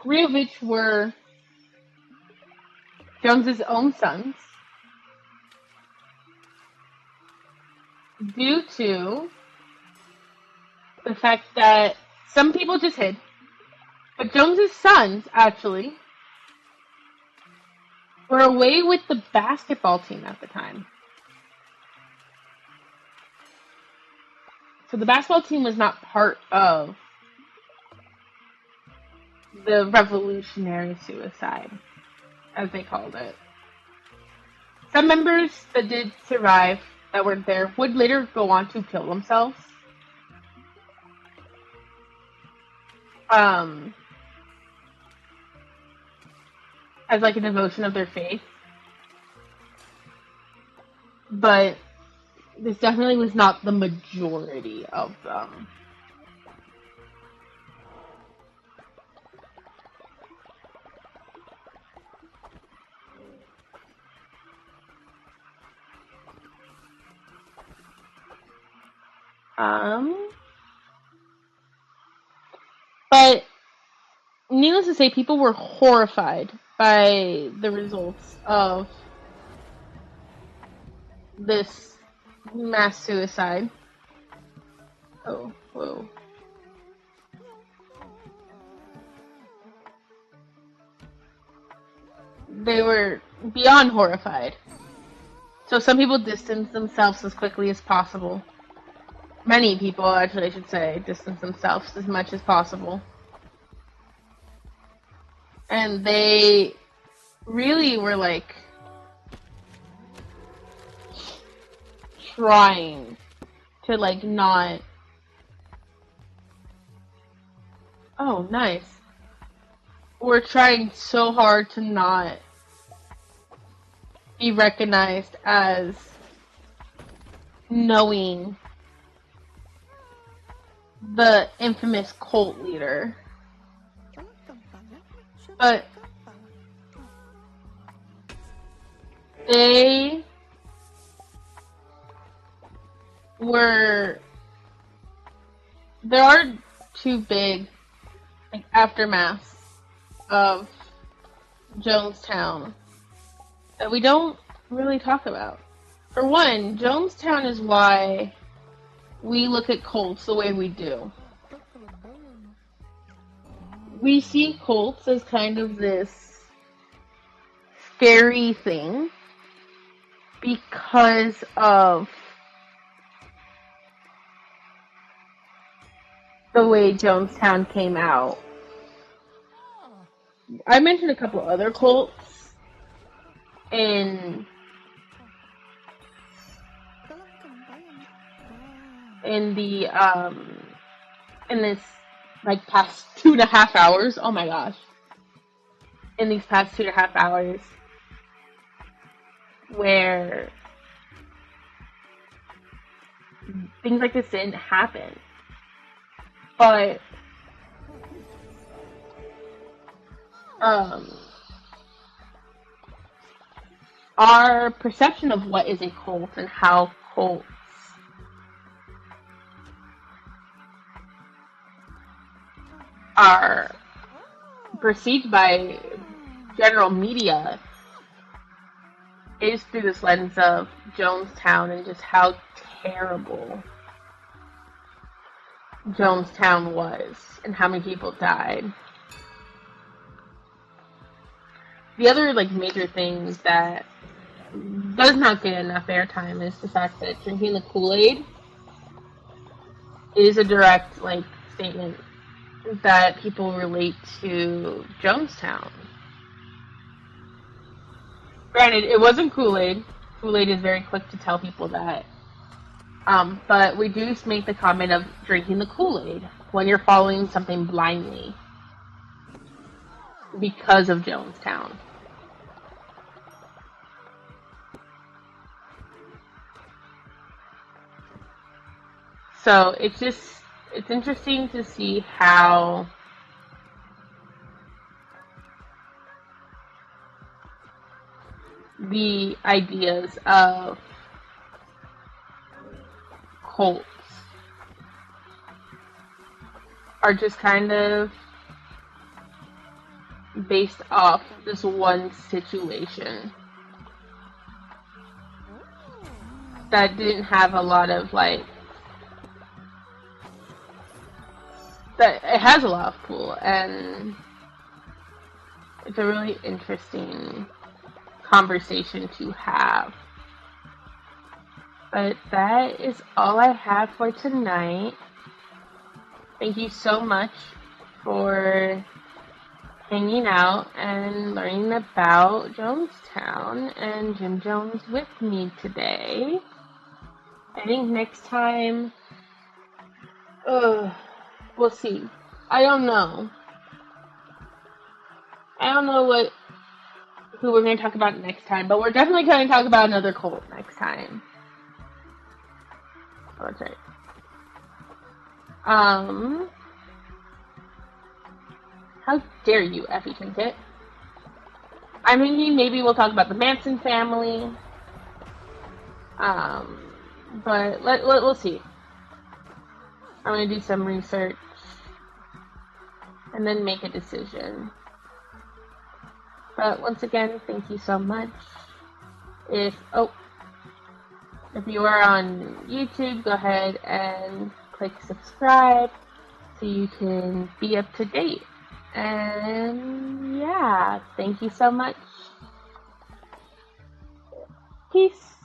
3 of which were Jones's own sons, due to the fact that some people just hid, but Jones's sons actually were away with the basketball team at the time. So the basketball team was not part of the revolutionary suicide, as they called it. Some members that did survive, that weren't there, would later go on to kill themselves. As like a devotion of their faith. But this definitely was not the majority of them. But needless to say, people were horrified by the results of this mass suicide. Oh, whoa. They were beyond horrified. So some people distanced themselves as quickly as possible. Many people, actually, I should say, distanced themselves as much as possible. And they really were, like, trying to, like, not... Oh, nice. We're trying so hard to not be recognized as knowing the infamous cult leader. But they were... There are 2 big, like, aftermaths of Jonestown that we don't really talk about. For one, Jonestown is why we look at cults the way we do. We see cults as kind of this scary thing because of the way Jonestown came out. I mentioned a couple other cults in the in this like past 2.5 hours. Oh my gosh. In these past 2.5 hours where things like this didn't happen. But our perception of what is a cult and how cults are perceived by general media is through this lens of Jonestown and just how terrible Jonestown was and how many people died. The other like major things that does not get enough airtime is the fact that drinking the Kool-Aid is a direct like statement that people relate to Jonestown. Granted, it wasn't Kool-Aid. Kool-Aid is very quick to tell people that. But we do make the comment of drinking the Kool-Aid when you're following something blindly because of Jonestown. So it's interesting to see how the ideas of cults are just kind of based off this one situation that didn't have a lot of like, that it has a lot of pull, and it's a really interesting conversation to have. But that is all I have for tonight. Thank you so much for hanging out and learning about Jonestown and Jim Jones with me today. I think next time, we'll see. I don't know who we're going to talk about next time, but we're definitely going to talk about another cult next time. Oh, that's right. How dare you, Effie Trinket? I'm thinking maybe we'll talk about the Manson family. But we'll see. I'm going to do some research and then make a decision. But once again, thank you so much. If you are on YouTube, go ahead and click subscribe so you can be up to date. And yeah, thank you so much. Peace.